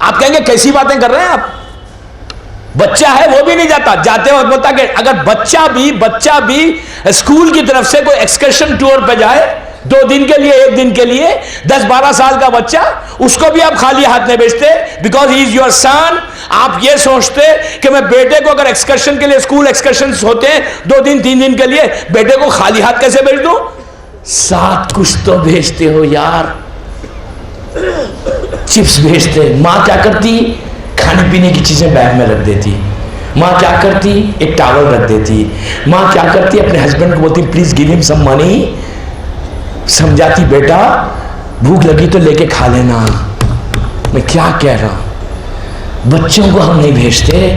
آپ کہیں گے کیسی باتیں کر رہے ہیں آپ، بچہ ہے وہ بھی نہیں جاتا۔ جاتے وقت بتا کہ اگر بچہ بھی اسکول کی طرف سے کوئی ایکسکرشن ٹور پہ جائے 2 دن کے لیے، 1 دن کے لیے، 10-12 سال کا بچہ، اس کو بھی آپ خالی ہاتھ نہیں بھیجتے، because he is your son. آپ یہ سوچتے کہ میں بیٹے کو اگر ایکسکرشن کے لیے، اسکول ایکسکرشن ہوتے ہیں 2 دن 3 دن کے لیے، بیٹے کو خالی ہاتھ کیسے بھیج دوں؟ ساتھ کچھ تو بھیجتے ہو یار، چپس بھیجتے۔ ماں کیا کرتی؟ کھانے پینے کی چیزیں بیگ میں رکھ دیتی۔ ماں کیا کرتی؟ ایک ٹاول رکھ دیتی۔ ماں کیا کرتی؟ اپنے ہسبینڈ کو بولتی پلیز گیو ہم سم منی، سمجھاتی بیٹا بھوک لگی تو لے کے کھا لینا۔ میں کیا کہہ رہا ہوں، بچوں کو ہم نہیں بھیجتے،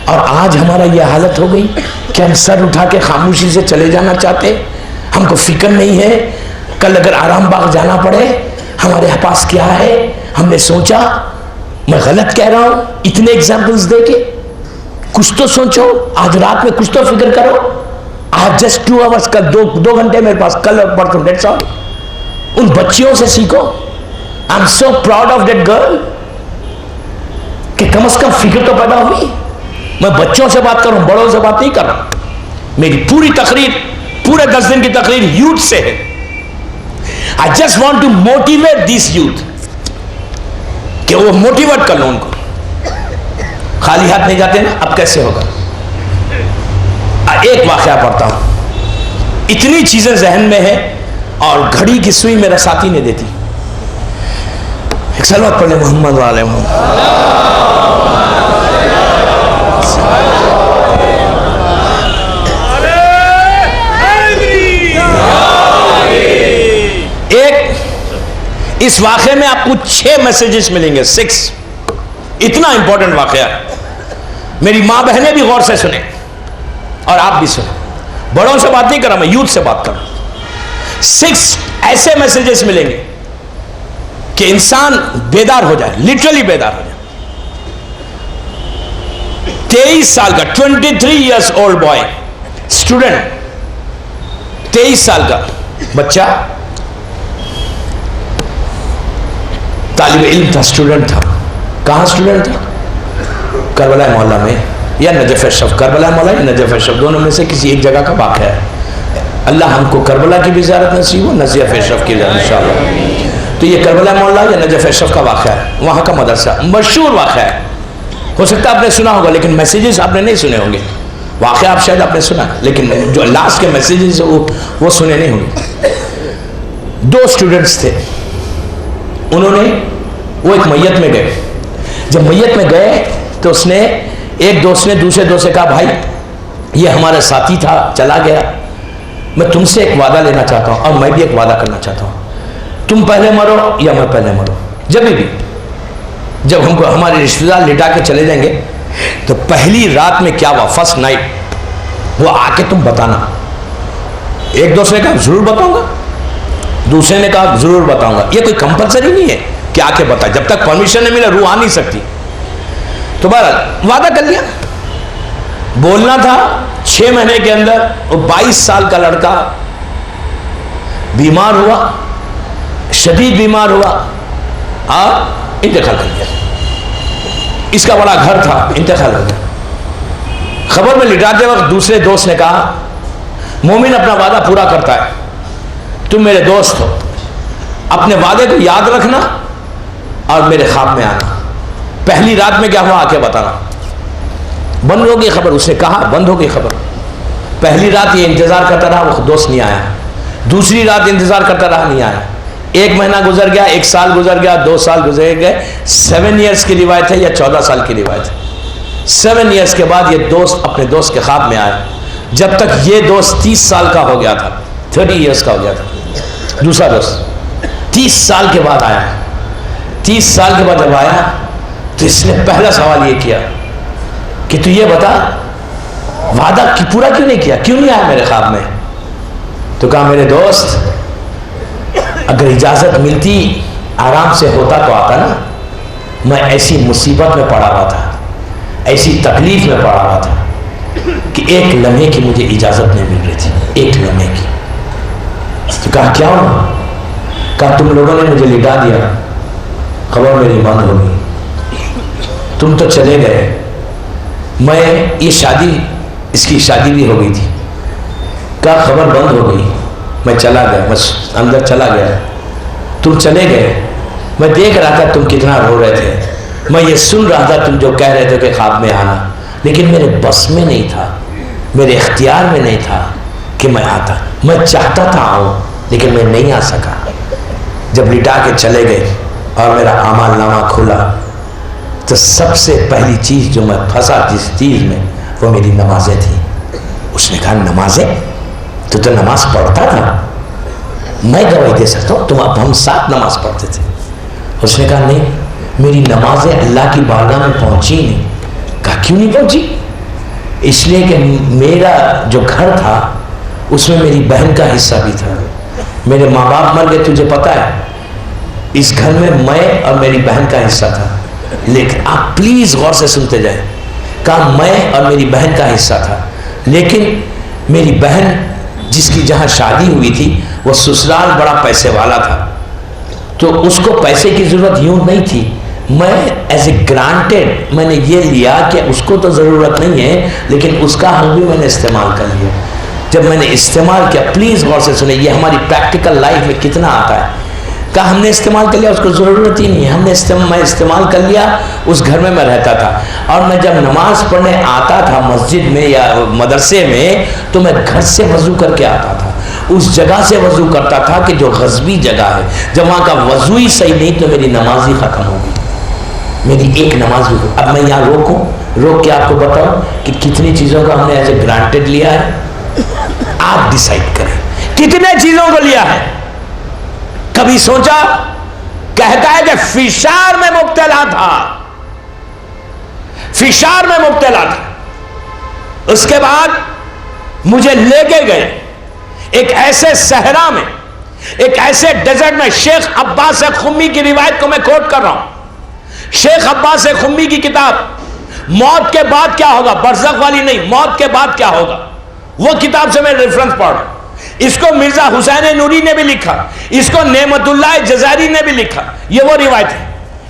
اور آج ہمارا یہ حالت ہو گئی کہ ہم سر اٹھا کے خاموشی سے چلے جانا چاہتے، ہم کو فکر نہیں ہے کل اگر آرام باغ جانا پڑے ہمارے پاس کیا ہے۔ ہم نے سوچا، میں غلط کہہ رہا ہوں اتنے ایگزامپلز دے کے؟ کچھ تو سوچو، آج رات میں کچھ تو فکر کرو۔ آج جسٹ 2 hours، کل 2 گھنٹے میرے پاس، کل اور پرسوں، دیٹس آل۔ ان بچیوں سے سیکھو. I am so proud of that girl کہ کم از کم فکر تو پیدا ہوئی. میں بچوں سے بات کر رہا ہوں, بڑوں سے بات نہیں کر رہا. میری پوری تقریر, پورے 10 دن کی تقریر یوتھ سے ہے. I just want to motivate this youth کہ وہ موٹیویٹ کر لو ان کو. خالی ہاتھ نہیں جاتے نا, اب کیسے ہوگا. ایک واقعہ پڑھتا ہوں, اتنی چیزیں ذہن میں ہیں اور گھڑی کی سوئی میرا ساتھی نے دیتی. ایک صلوات پڑھ لیں محمد والے محمد. اس واقعے میں آپ کو 6 میسیجز ملیں گے. 6. اتنا امپورٹنٹ واقعہ. میری ماں بہنیں بھی غور سے سنیں اور آپ بھی سنیں. بڑوں سے بات نہیں کر رہا, میں یوتھ سے بات کر رہا ہوں. 6 ایسے میسیجز ملیں گے کہ انسان بیدار ہو جائے, لٹرلی بیدار ہو جائے. 23 سال کا 23 ایئرس اولڈ بوائے, اسٹوڈنٹ, 23 سال کا بچہ, طالب علم تھا, اسٹوڈنٹ تھا. کہاں اسٹوڈنٹ تھا؟ کربلا مولا میں یا نجف اشرف. کربلا مولا یا نجف اشرف, دونوں میں سے کسی ایک جگہ کا واقعہ ہے. اللہ ہم کو کربلا کی بھی زیارت نصیب ہو, نجف اشرف کی زیارت انشاءاللہ. تو یہ کربلا مولا یا نجف اشرف کا واقعہ ہے. وہاں کا مدرسہ مشہور واقعہ ہے. ہو سکتا ہے آپ نے سنا ہوگا لیکن میسیجز آپ نے نہیں سنے ہوں گے. واقعہ آپ شاید آپ نے سنا لیکن جو لاسٹ کے میسیجز وہ سنے نہیں ہوں گے. 2 اسٹوڈنٹس تھے. انہوں نے وہ ایک میت میں گئے. جب میت میں گئے تو اس نے, ایک دوست نے دوسرے دوست سے کہا, بھائی یہ ہمارا ساتھی تھا, چلا گیا, میں تم سے ایک وعدہ لینا چاہتا ہوں اور میں بھی ایک وعدہ کرنا چاہتا ہوں. تم پہلے مرو یا میں پہلے مرو. جب ہم کو ہمارے رشتہ دار لٹا کے چلے جائیں گے تو پہلی رات میں کیا ہوا, فرسٹ نائٹ, وہ آ کے تم بتانا. ایک دوست نے کہا ضرور بتاؤں گا, دوسرے نے کہا ضرور بتاؤں گا. یہ کوئی کمپلسری نہیں ہے کہ آ کے بتائے, جب تک پرمیشن نہیں ملا روح آ نہیں سکتی. تو بہرحال وعدہ کر لیا. بولنا تھا 6 مہینے کے اندر. وہ 22 سال کا لڑکا بیمار ہوا, شدید بیمار ہوا اور انتقال کر گیا. اس کا بڑا گھر تھا, انتقال ہو گیا. خبر میں لٹاتے وقت دوسرے دوست نے کہا, مومن اپنا وعدہ پورا کرتا ہے, تم میرے دوست ہو, اپنے وعدے کو یاد رکھنا اور میرے خواب میں آنا. پہلی رات میں کیا ہوا آ کے بتانا. بند ہو گئی خبر. اس نے کہا بند ہو گئی خبر. پہلی رات یہ انتظار کرتا رہا, وہ دوست نہیں آیا. دوسری رات انتظار کرتا رہا, نہیں آیا. 1 مہینہ گزر گیا, 1 سال گزر گیا, 2 سال گزر گئے. 7 ایئرس کی روایت ہے یا 14 سال کی روایت ہے. 7 ایئرس کے بعد یہ دوست اپنے دوست کے خواب میں آیا. جب تک یہ دوست 30 سال کا ہو گیا تھا, 30 ایئرس کا ہو گیا تھا. دوسرا دوست 30 سال کے بعد آیا. 30 سال کے بعد جب آیا تو اس نے پہلا سوال یہ کیا کہ تو یہ بتا وعدہ پورا کیوں نہیں کیا, کیوں نہیں آیا میرے خواب میں. تو کہا میرے دوست اگر اجازت ملتی آرام سے ہوتا تو آتا نا. میں ایسی مصیبت میں پڑا ہوا تھا, ایسی تکلیف میں پڑا ہوا تھا کہ 1 لمحے کی مجھے اجازت نہیں مل رہی تھی, 1 لمحے کی. تو کہا کیا ہوا؟ کہا تم لوگوں نے مجھے لٹا دیا, خبر میری بند ہو گئی, تم تو چلے گئے. میں یہ شادی, اس کی شادی بھی ہو گئی تھی. کہا خبر بند ہو گئی, میں چلا گیا, بس اندر چلا گیا. تم چلے گئے, میں دیکھ رہا تھا تم کتنا رو رہے تھے. میں یہ سن رہا تھا تم جو کہہ رہے تھے کہ خواب میں آنا, لیکن میرے بس میں نہیں تھا, میرے اختیار میں نہیں تھا کہ میں آتا. میں چاہتا تھا آؤں لیکن میں نہیں آ سکا. جب لٹا کے چلے گئے اور میرا اعمال نامہ کھلا تو سب سے پہلی چیز جو میں پھنسا جس چیز میں وہ میری نمازیں تھیں. اس نے کہا نمازیں؟ تو نماز پڑھتا تھا. میں گواہی دے سکتا ہوں, تم اب ہم ساتھ نماز پڑھتے تھے. اس نے کہا نہیں, میری نمازیں اللہ کی بارگاہ میں پہنچی نہیں. کہا کیوں نہیں پہنچی؟ اس لیے کہ میرا جو گھر تھا اس میں میری بہن کا حصہ بھی تھا. میرے ماں باپ مر گئے, تجھے پتا ہے. اس گھر میں اور میری بہن کا حصہ تھا. لیکن آپ پلیز غور سے سنتے جائیں. کہا میں اور میری بہن کا حصہ تھا, لیکن میری بہن جس کی جہاں شادی ہوئی تھی وہ سسرال بڑا پیسے والا تھا، تو اس کو پیسے کی ضرورت یوں نہیں تھی، میں ایز اے گرانٹیڈ میں نے یہ لیا کہ اس کو تو ضرورت نہیں ہے لیکن اس کا حق بھی میں نے استعمال کر لیا۔ جب میں نے استعمال کیا، پلیز غور سے سنیں، یہ ہماری پریکٹیکل لائف میں کتنا آتا ہے، کہا ہم نے استعمال کر لیا، اس کو ضرورت ہی نہیں ہے، میں استعمال کر لیا، اس گھر میں رہتا تھا، اور میں جب نماز پڑھنے آتا تھا مسجد میں یا مدرسے میں تو میں گھر سے وضو کر کے آتا تھا، اس جگہ سے وضو کرتا تھا کہ جو غصبی جگہ ہے، جب وہاں کا وضو ہی صحیح نہیں تو میری نماز ہی ختم ہوگی، میری ایک نماز بھی۔ اب میں یہاں روک کے آپ کو بتاؤں کہ کتنی چیزوں کو ہم نے ایسے گرانٹیڈ لیا ہے، آپ ڈیسائیڈ کریں کتنے چیزوں کو لیا ہے۔ کبھی سوچا، کہتا ہے کہ فشار میں مبتلا تھا، فشار میں مبتلا تھا، اس کے بعد مجھے لے کے گئے ایک ایسے صحرا میں، ایک ایسے ڈیزرٹ میں۔ شیخ عباس خمی کی روایت کو میں کوٹ کر رہا ہوں، شیخ عباس خمی کی کتاب موت کے بعد کیا ہوگا، برزخ والی نہیں، موت کے بعد کیا ہوگا، وہ کتاب سے میں ریفرنس پڑھ رہا ہوں۔ اس کو مرزا حسین نوری نے بھی لکھا، اس کو نعمت اللہ جزائری نے بھی لکھا، یہ وہ روایت ہے۔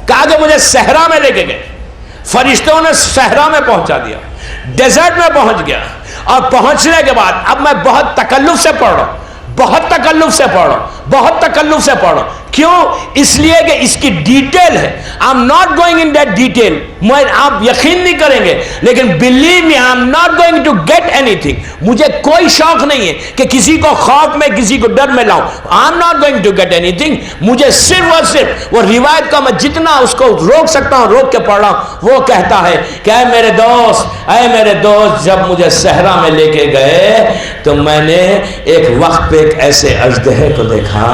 کہا کہ مجھے صحرا میں لے کے گئے، فرشتوں نے صحرا میں پہنچا دیا، ڈیزرٹ میں پہنچ گیا، اور پہنچنے کے بعد اب میں بہت تکلف سے پڑھ رہا ہوں، بہت تکلف سے پڑھ رہا ہوں، بہت تکلف سے پڑھ رہا ہوں۔ کیوں؟ اس لیے کہ اس کی ڈیٹیل ہے، I am not going in that detail, آپ یقین نہیں کریں گے، لیکن believe me I am not going to get anything, مجھے کوئی شوق نہیں ہے کہ کسی کو خوف میں کسی کو ڈر میں لاؤں، I am not going to get anything, مجھے صرف اور صرف وہ روایت کا میں جتنا اس کو روک سکتا ہوں روک کے پڑھ رہا ہوں۔ وہ کہتا ہے کہ اے میرے دوست، جب مجھے صحرا میں لے کے گئے تو میں نے ایک وقت پہ ایک ایسے اژدہے کو دیکھا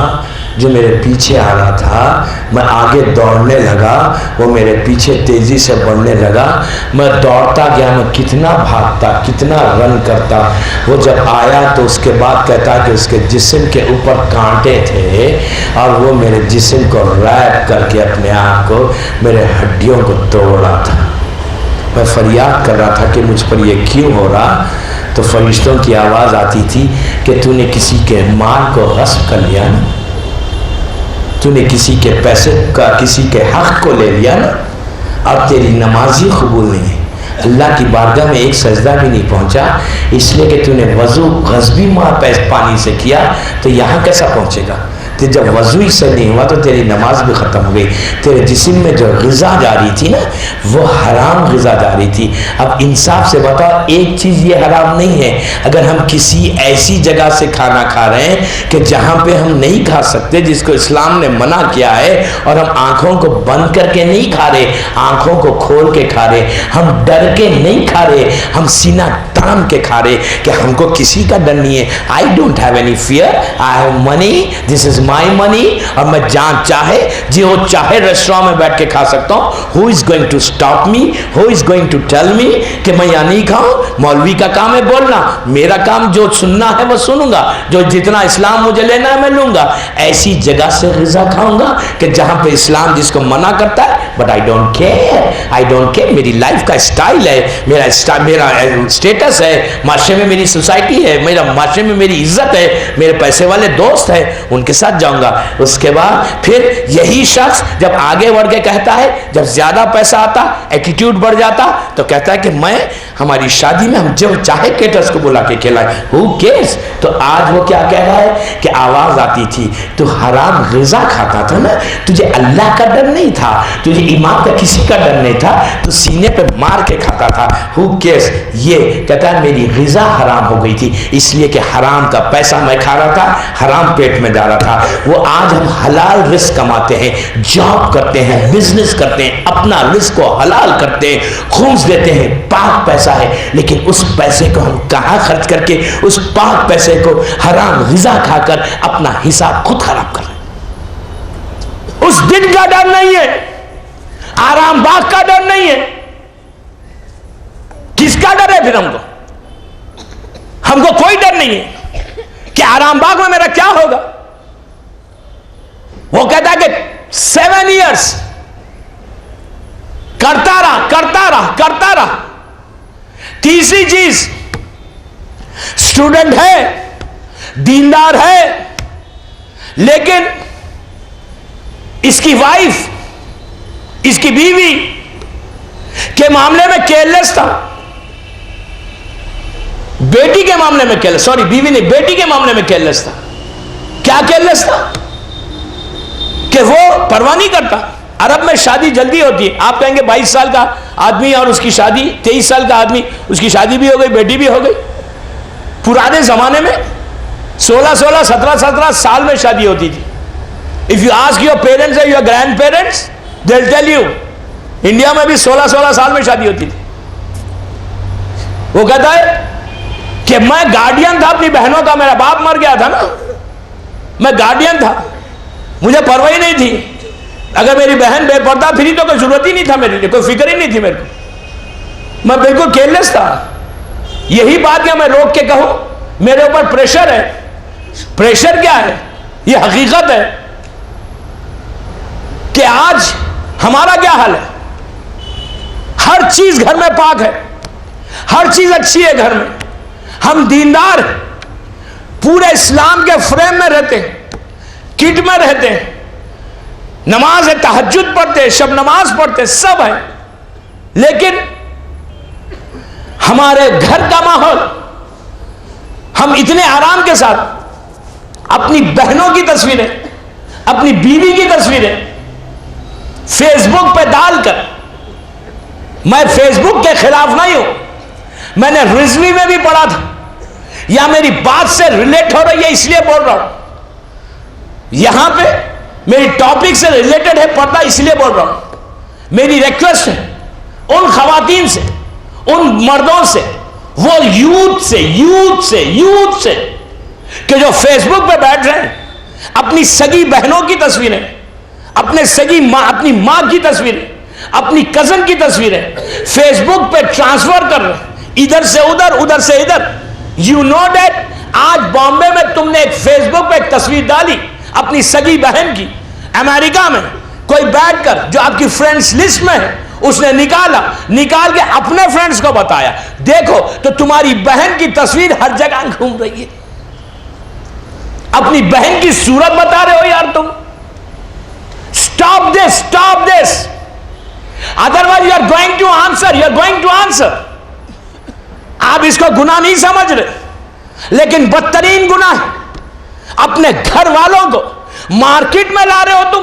جو میرے پیچھے آ رہا تھا، میں آگے دوڑنے لگا، وہ میرے پیچھے تیزی سے بڑھنے لگا، میں دوڑتا گیا، میں کتنا بھاگتا، کتنا رن کرتا، وہ جب آیا تو اس کے بعد کہتا کہ اس کے جسم کے اوپر کانٹے تھے اور وہ میرے جسم کو ریپ کر کے اپنے آپ کو، میرے ہڈیوں کو توڑ رہا تھا۔ میں فریاد کر رہا تھا کہ مجھ پر یہ کیوں ہو رہا، تو فرشتوں کی آواز آتی تھی کہ تو نے کسی کے مال کو غصب کر لیا نا، تو نے کسی کے پیسے کا، کسی کے حق کو لے لیا نا، اب تیری نماز ہی قبول نہیں ہے، اللہ کی بارگاہ میں ایک سجدہ بھی نہیں پہنچا، اس لیے کہ تو نے وضو غصبی پانی سے کیا تو یہاں کیسا پہنچے گا؟ تو جب وضو ہی سے نہیں ہوا تو تیری نماز بھی ختم ہو گئی، تیرے جسم میں جو غذا جا رہی تھی نا وہ حرام غذا جا رہی تھی۔ اب انصاف سے بتاؤ، ایک چیز یہ حرام نہیں ہے، اگر ہم کسی ایسی جگہ سے کھانا کھا رہے ہیں کہ جہاں پہ ہم نہیں کھا سکتے، جس کو اسلام نے منع کیا ہے، اور ہم آنکھوں کو بند کر کے نہیں کھا رہے، آنکھوں کو کھول کے کھا رہے، ہم ڈر کے نہیں کھا رہے، ہم سینہ تان کے کھا رہے کہ ہم کو کسی کا ڈر نہیں ہے، I don't have any fear, I have money, this is my money، اور میں جان چاہے جو چاہے ریسٹوران میں بیٹھ کے کھا سکتا ہوں، who is going to stop me, who is going to tell me کہ میں یہاں نہیں کھاؤں؟ مولوی کا کام ہے بولنا، میرا کام جو سننا ہے وہ سنوں گا، جو جتنا اسلام مجھے لینا ہے میں لوں گا۔ ایسی جگہ سے غذا کھاؤں گا کہ جہاں پہ اسلام جس کو منع کرتا ہے، بٹ I don't care، میری لائف کا اسٹائل ہے، میرا اسٹیٹس ہے، معاشرے میں میری سوسائٹی ہے، میرا معاشرے میں میری عزت ہے، میرے پیسے والے دوست ہیں، ان کے ساتھ جاؤں گا۔ اس کے بعد پھر یہی شخص جب آگے بڑھ کے کہتا ہے، جب زیادہ پیسہ آتا، ایٹیٹیوڈ بڑھ جاتا، تو کہتا ہے کہ میں ہماری شادی میں ہم جو چاہے کیٹرز کو بلا کے کھلائیں، who cares؟ تو آج وہ کیا کہہ رہا ہے کہ آواز آتی تھی، تو حرام غذا کھاتا تھا نا، تجھے اللہ کا ڈر نہیں تھا، تجھے ایمان کا کسی کا ڈر نہیں تھا، تو سینے پہ مار کے کھاتا تھا، who cares؟ یہ کہتا ہے میری غذا حرام ہو گئی تھی، اس لیے کہ حرام کا پیسہ میں کھا رہا تھا، حرام پیٹ میں جا رہا تھا۔ وہ آج ہم حلال رزق کماتے ہیں، جاب کرتے ہیں، بزنس کرتے ہیں، اپنا رزق کو حلال کرتے ہیں، خمس دیتے ہیں، پاک پیسہ ہے، لیکن اس پیسے کو ہم کہاں خرچ کر کے اس پاک پیسے کو حرام غذا کھا کر اپنا حساب خود خراب کر رہے ہیں۔ اس دن کا ڈر نہیں ہے، آرام باغ کا ڈر نہیں ہے، کس کا ڈر ہے پھر ہم کو؟ ہم کو کوئی ڈر نہیں ہے کہ آرام باغ میں میرا کیا ہوگا۔ وہ کہتا ہے کہ 7 ایئرس کرتا رہا۔ تیسری چیز، اسٹوڈنٹ ہے، دیندار ہے، لیکن اس کی وائف، اس کی بیوی کے معاملے میں کیئرلیس تھا، بیٹی کے معاملے میں کیئرلیس، سوری بیوی نہیں، بیٹی کے معاملے میں کیئرلیس تھا. کیا کیئرلیس تھا؟ کہ وہ پرواہ نہیں کرتا. عرب میں شادی جلدی ہوتی ہے. آپ کہیں گے 22 سال کا آدمی اور اس کی شادی، 23 سال کا آدمی اس کی شادی بھی ہو گئی، بیٹی بھی ہو گئی. پرانے زمانے میں 16 17 سال میں شادی ہوتی تھی. If you ask your parents or your grandparents, they'll tell you India میں بھی 16 سال میں شادی ہوتی تھی. وہ کہتا ہے کہ میں گارڈین تھا اپنی بہنوں کا، میرا باپ مر گیا تھا نا، میں گارڈین تھا، مجھے پرواہ ہی نہیں تھی. اگر میری بہن بے پردہ پھری تو کوئی ضرورت ہی نہیں تھا میرے لیے، کوئی فکر ہی نہیں تھی میرے کو، میں بالکل کیئرلیس تھا. یہی بات کیا میں روک کے کہوں؟ میرے اوپر پریشر ہے. پریشر کیا ہے؟ یہ حقیقت ہے کہ آج ہمارا کیا حال ہے. ہر چیز گھر میں پاک ہے، ہر چیز اچھی ہے گھر میں، ہم دیندار ہیں، پورے اسلام کے فریم میں رہتے ہیں، کٹ میں رہتے ہیں، نماز ہے، تہجد پڑھتے ہیں، شب نماز پڑھتے ہیں، سب ہے. لیکن ہمارے گھر کا ماحول، ہم اتنے آرام کے ساتھ اپنی بہنوں کی تصویریں، اپنی بیوی کی تصویریں فیس بک پہ ڈال کر، میں فیس بک کے خلاف نہیں ہوں، میں نے رضوی میں بھی پڑھا تھا، یا میری بات سے ریلیٹ ہو رہی ہے اس لیے بول رہا ہوں، یہاں پہ میری ٹاپک سے ریلیٹڈ ہے پردہ اس لیے بول رہا ہوں. میری ریکویسٹ ہے ان خواتین سے، ان مردوں سے، وہ یوتھ سے کہ جو فیس بک پہ بیٹھ رہے ہیں، اپنی سگی بہنوں کی تصویریں، اپنی ماں کی تصویریں، اپنی کزن کی تصویریں فیس بک پہ ٹرانسفر کر رہے ہیں، ادھر سے ادھر سے ادھر. یو نو دیٹ آج بامبے میں تم نے ایک فیس بک پہ ایک تصویر ڈالی اپنی سگی بہن کی، امریکہ میں کوئی بیٹھ کر جو آپ کی فرینڈز لسٹ میں ہے اس نے نکال کے اپنے فرینڈز کو بتایا، دیکھو تو تمہاری بہن کی تصویر ہر جگہ گھوم رہی ہے. اپنی بہن کی صورت بتا رہے ہو یار تم. Stop this otherwise you are going to answer. آپ اس کو گناہ نہیں سمجھ رہے، لیکن بدترین گناہ ہے. اپنے گھر والوں کو مارکیٹ میں لا رہے ہو تم،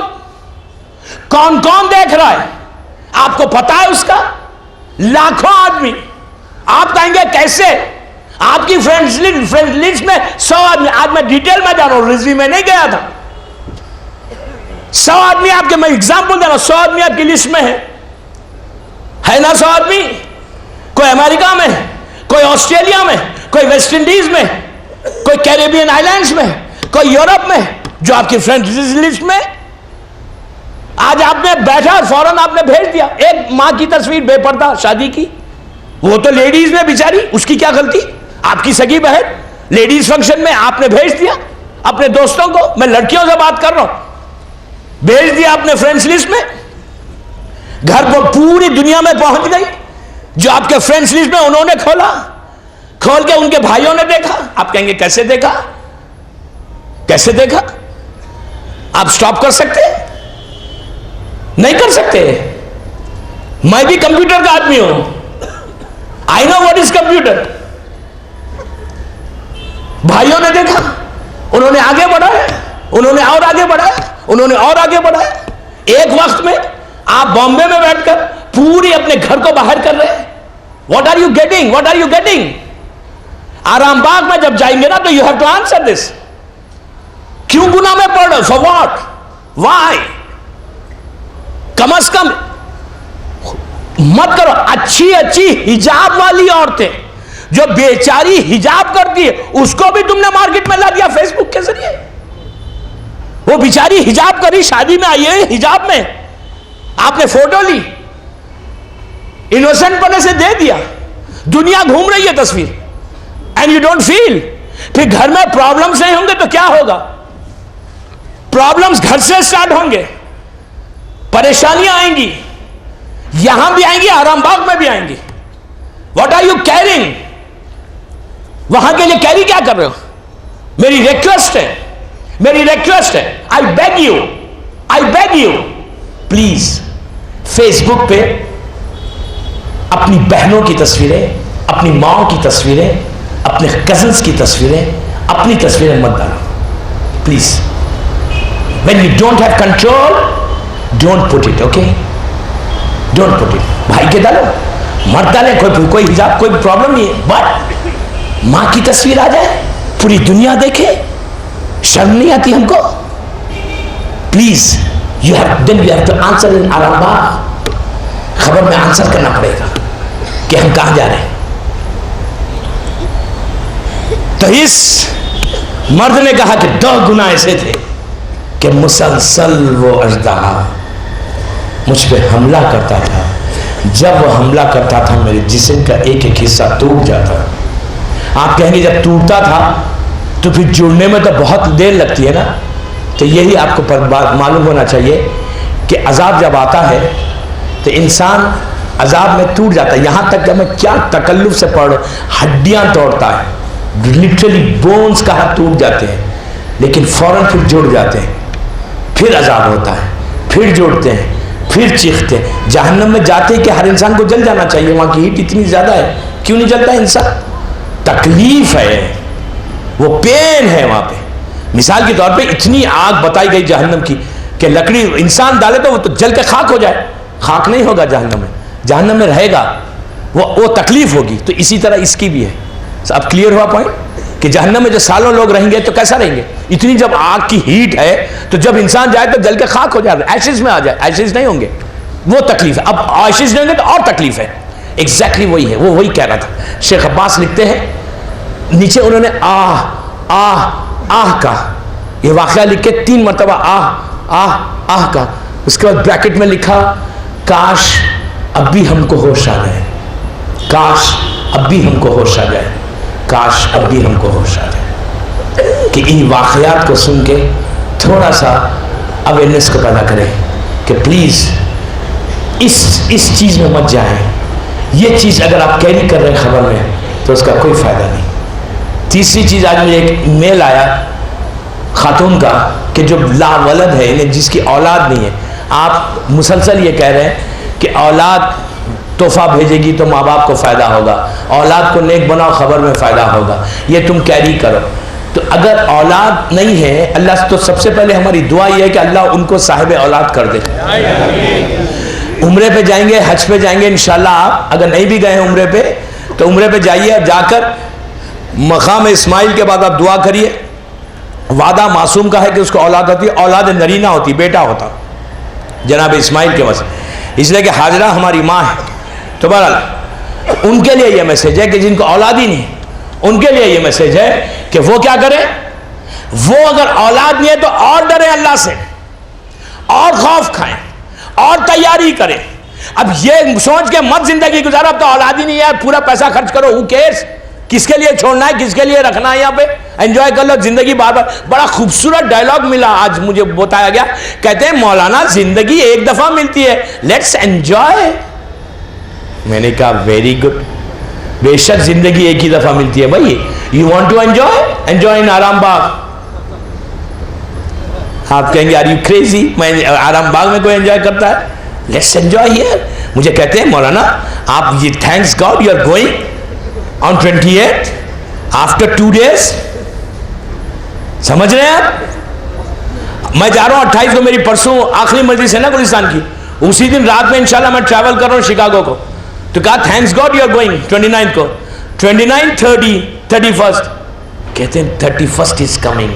کون دیکھ رہا ہے آپ کو پتا ہے اس کا؟ لاکھوں آدمی. آپ کہیں گے کیسے؟ آپ کی فرینڈز لسٹ میں 100 آدمی، آج میں ڈیٹیل میں جا رہا ہوں، رضوی میں نہیں گیا تھا. 100 آدمی آپ کے، میں ایگزامپل دے رہا ہوں، 100 آدمی آپ کی لسٹ میں ہے نا؟ 100 آدمی، کوئی امریکہ میں، کوئی آسٹریلیا میں، کوئی ویسٹ انڈیز میں، کوئی کیریبین آئیلینڈز میں، کوئی یورپ میں، جو آپ کی فرینڈ لسٹ میں. آج آپ نے بیٹھا اور فوراً آپ نے بھیج دیا ایک ماں کی تصویر بے پردہ شادی کی. وہ تو لیڈیز میں بیچاری، اس کی کیا غلطی؟ آپ کی سگی بہن لیڈیز فنکشن میں آپ نے بھیج دیا اپنے دوستوں کو. میں لڑکیوں سے بات کر رہا ہوں. بھیج دیا اپنے فرینڈز لسٹ میں، گھر پر پوری دنیا میں پہنچ گئی. جو آپ کے فرینڈز لسٹ میں انہوں نے کھول کے ان کے بھائیوں نے دیکھا. آپ کہیں گے کیسے دیکھا؟ آپ سٹاپ کر سکتے؟ نہیں کر سکتے. میں بھی کمپیوٹر کا آدمی ہوں. آئی نو واٹ از کمپیوٹر. بھائیوں نے دیکھا، انہوں نے آگے بڑھایا، انہوں نے اور آگے بڑھایا، انہوں نے اور آگے بڑھایا. ایک وقت میں آپ بامبے میں بیٹھ کر پوری اپنے گھر کو باہر کر رہے ہیں. What are you getting? Aram Bagh میں جب جائیں گے نا تو you have to answer this. کیوں گناہ میں پڑھ رہے؟ For what? وائی؟ کم از کم مت کرو. اچھی حجاب والی عورتیں جو بیچاری حجاب کرتی ہے اس کو بھی تم نے مارکیٹ میں لا دیا فیس بک کے ذریعے. وہ بیچاری حجاب کری، شادی میں آئی ہے حجاب میں، آپ نے فوٹو لی، انوسنٹ پنے سے دے دیا، دنیا گھوم رہی ہے تصویر، اینڈ یو ڈونٹ فیل. پھر گھر میں پرابلمز نہیں ہوں گے تو کیا ہوگا؟ پرابلمز گھر سے سٹارٹ ہوں گے، پریشانیاں آئیں گی، یہاں بھی آئیں گی، آرام باغ میں بھی آئیں گی. What are you caring? وہاں کے لیے کیری کیا کر رہے ہو؟ میری ریکویسٹ ہے, میری ریکویسٹ ہے, آئی بیگ یو پلیز فیس بک پہ اپنی بہنوں کی تصویریں, اپنی ماں کی تصویریں, اپنے کزنس کی تصویریں, اپنی تصویریں مت ڈالو please. when you don't have control don't put it, okay, don't put it. بھائی کے ڈالو, مرد ڈالیں, کوئی حجاب, کوئی پرابلم نہیں ہے, بٹ ماں کی تصویر آ جائے پوری دنیا دیکھے, شرم نہیں آتی ہم کو؟ Please you have to answer in آرام باغ. خبر میں آنسر کرنا پڑے گا کہ ہم کہاں جا رہے ہیں. تو اس مرد نے کہا کہ 2 گناہ ایسے تھے کہ مسلسل وہ اژدہا مجھ پہ حملہ کرتا تھا. جب وہ حملہ کرتا تھا میرے جسم کا ایک ایک حصہ ٹوٹ جاتا. آپ کہیں گے جب ٹوٹتا تھا تو پھر جڑنے میں تو بہت دیر لگتی ہے نا. تو یہی آپ کو معلوم ہونا چاہیے کہ عذاب جب آتا ہے تو انسان عذاب میں ٹوٹ جاتا ہے. یہاں تک کہ میں کیا تکلف سے پڑھ رہا ہوں, ہڈیاں توڑتا ہے, لٹرلی بونز کا ٹوٹ جاتے ہیں, لیکن فوراً پھر جڑ جاتے ہیں. پھر عذاب ہوتا ہے, پھر جوڑتے ہیں, پھر چیختے ہیں. جہنم میں جاتے کہ ہر انسان کو جل جانا چاہیے, وہاں کی ہیٹ اتنی زیادہ ہے. کیوں نہیں جلتا انسان؟ تکلیف ہے, وہ پین ہے وہاں پہ. مثال کے طور پہ اتنی آگ بتائی گئی جہنم کی کہ لکڑی انسان ڈالے تو وہ تو جل کے خاک ہو جائے. خاک نہیں ہوگا جہنم میں, جہنم میں رہے گا, وہ تکلیف ہوگی. تو اسی طرح اس کی بھی ہے. اب کلیئر ہوا پوائنٹ کہ جہنم میں جو سالوں لوگ رہیں گے تو کیسا رہیں گے؟ اتنی جب آگ کی ہیٹ ہے تو جب انسان جائے تو جل کے خاک ہو جائے, ایشز میں آ جائے. ایشز نہیں ہوں گے, وہ تکلیف ہے. اب ایشز نہیں ہوں گے تو اور تکلیف ہے. ایگزیکٹلی وہی ہے, وہ وہی کہہ رہا تھا. شیخ عباس لکھتے ہیں نیچے انہوں نے آہ آہ آہ کا یہ واقعہ لکھ کے 3 مرتبہ آہ آہ آہ کا. اس کے بعد بریکٹ میں لکھا کاش اب بھی ہم کو ہوش آ جائے, کاش اب بھی ہم کو ہوش آ جائے, کاش اب بھی ہم کو ہوش آ جائے. کہ ان واقعات کو سن کے تھوڑا سا اویئرنیس کو پیدا کریں کہ پلیز اس چیز میں مت جائیں. یہ چیز اگر آپ کیری کر رہے ہیں خبر میں تو اس کا کوئی فائدہ نہیں. تیسری چیز, آج مجھے ایک میل آیا خاتون کا کہ جو لا ولد ہے, یعنی جس کی اولاد نہیں ہے. آپ مسلسل یہ کہہ رہے ہیں کہ اولاد تحفہ بھیجے گی تو ماں باپ کو فائدہ ہوگا, اولاد کو نیک بناؤ خبر میں فائدہ ہوگا, یہ تم کیری کرو. تو اگر اولاد نہیں ہے, اللہ تو سب سے پہلے ہماری دعا یہ ہے کہ اللہ ان کو صاحب اولاد کر دے. عمرے پہ جائیں گے, حج پہ جائیں گے انشاءاللہ. آپ اگر نہیں بھی گئے ہیں عمرے پہ تو عمرے پہ جائیے, جا کر مقام اسماعیل کے بعد آپ دعا کریے. وعدہ معصوم کا ہے کہ اس کو اولاد ہوتی ہے, اولاد نرینہ ہوتی, بیٹا ہوتا جناب اسماعیل کے واسطے, اس لیے کہ ہاجرہ ہماری ماں ہے. تو بہرحال ان کے لیے یہ میسج ہے کہ جن کو اولاد ہی نہیں, ان کے لیے یہ میسج ہے کہ وہ کیا کریں, وہ اگر اولاد نہیں ہے تو اور ڈریں اللہ سے, اور خوف کھائیں, اور تیاری کریں. اب یہ سوچ کے مت زندگی گزارو اب تو اولاد ہی نہیں ہے, پورا پیسہ خرچ کرو, ہو کیئرس, کس کے لیے چھوڑنا ہے, کس کے لیے رکھنا ہے, یہاں پہ انجوائے کر لو زندگی. بار بار بڑا خوبصورت ڈائلاگ ملا آج مجھے بتایا گیا, کہتے ہیں مولانا زندگی ایک دفعہ ملتی ہے, لیٹس انجوائے. میں نے کہا ویری گڈ, بے شک زندگی ایک ہی دفعہ ملتی ہے بھائی. You want to enjoy, enjoy in Aram Bagh. آپ کہیں گے آر یو کریزی, میں آرام باغ میں کوئی انجوائے کرتا ہے؟ Let's enjoy here. مجھے کہتے ہیں مولانا آپ یہ thanks God you are going on 28 after 2 days. سمجھ رہے ہیں آپ؟ میں جا رہا ہوں 28 کو, میری پرسوں آخری مجلس ہے نا گلستان کی, اسی دن رات میں انشاءاللہ میں ٹریول کر رہا ہوں شکاگو کو. تو کہا thanks God you are going 29 کو, 29 30 31. کہتے ہیں 31st is coming.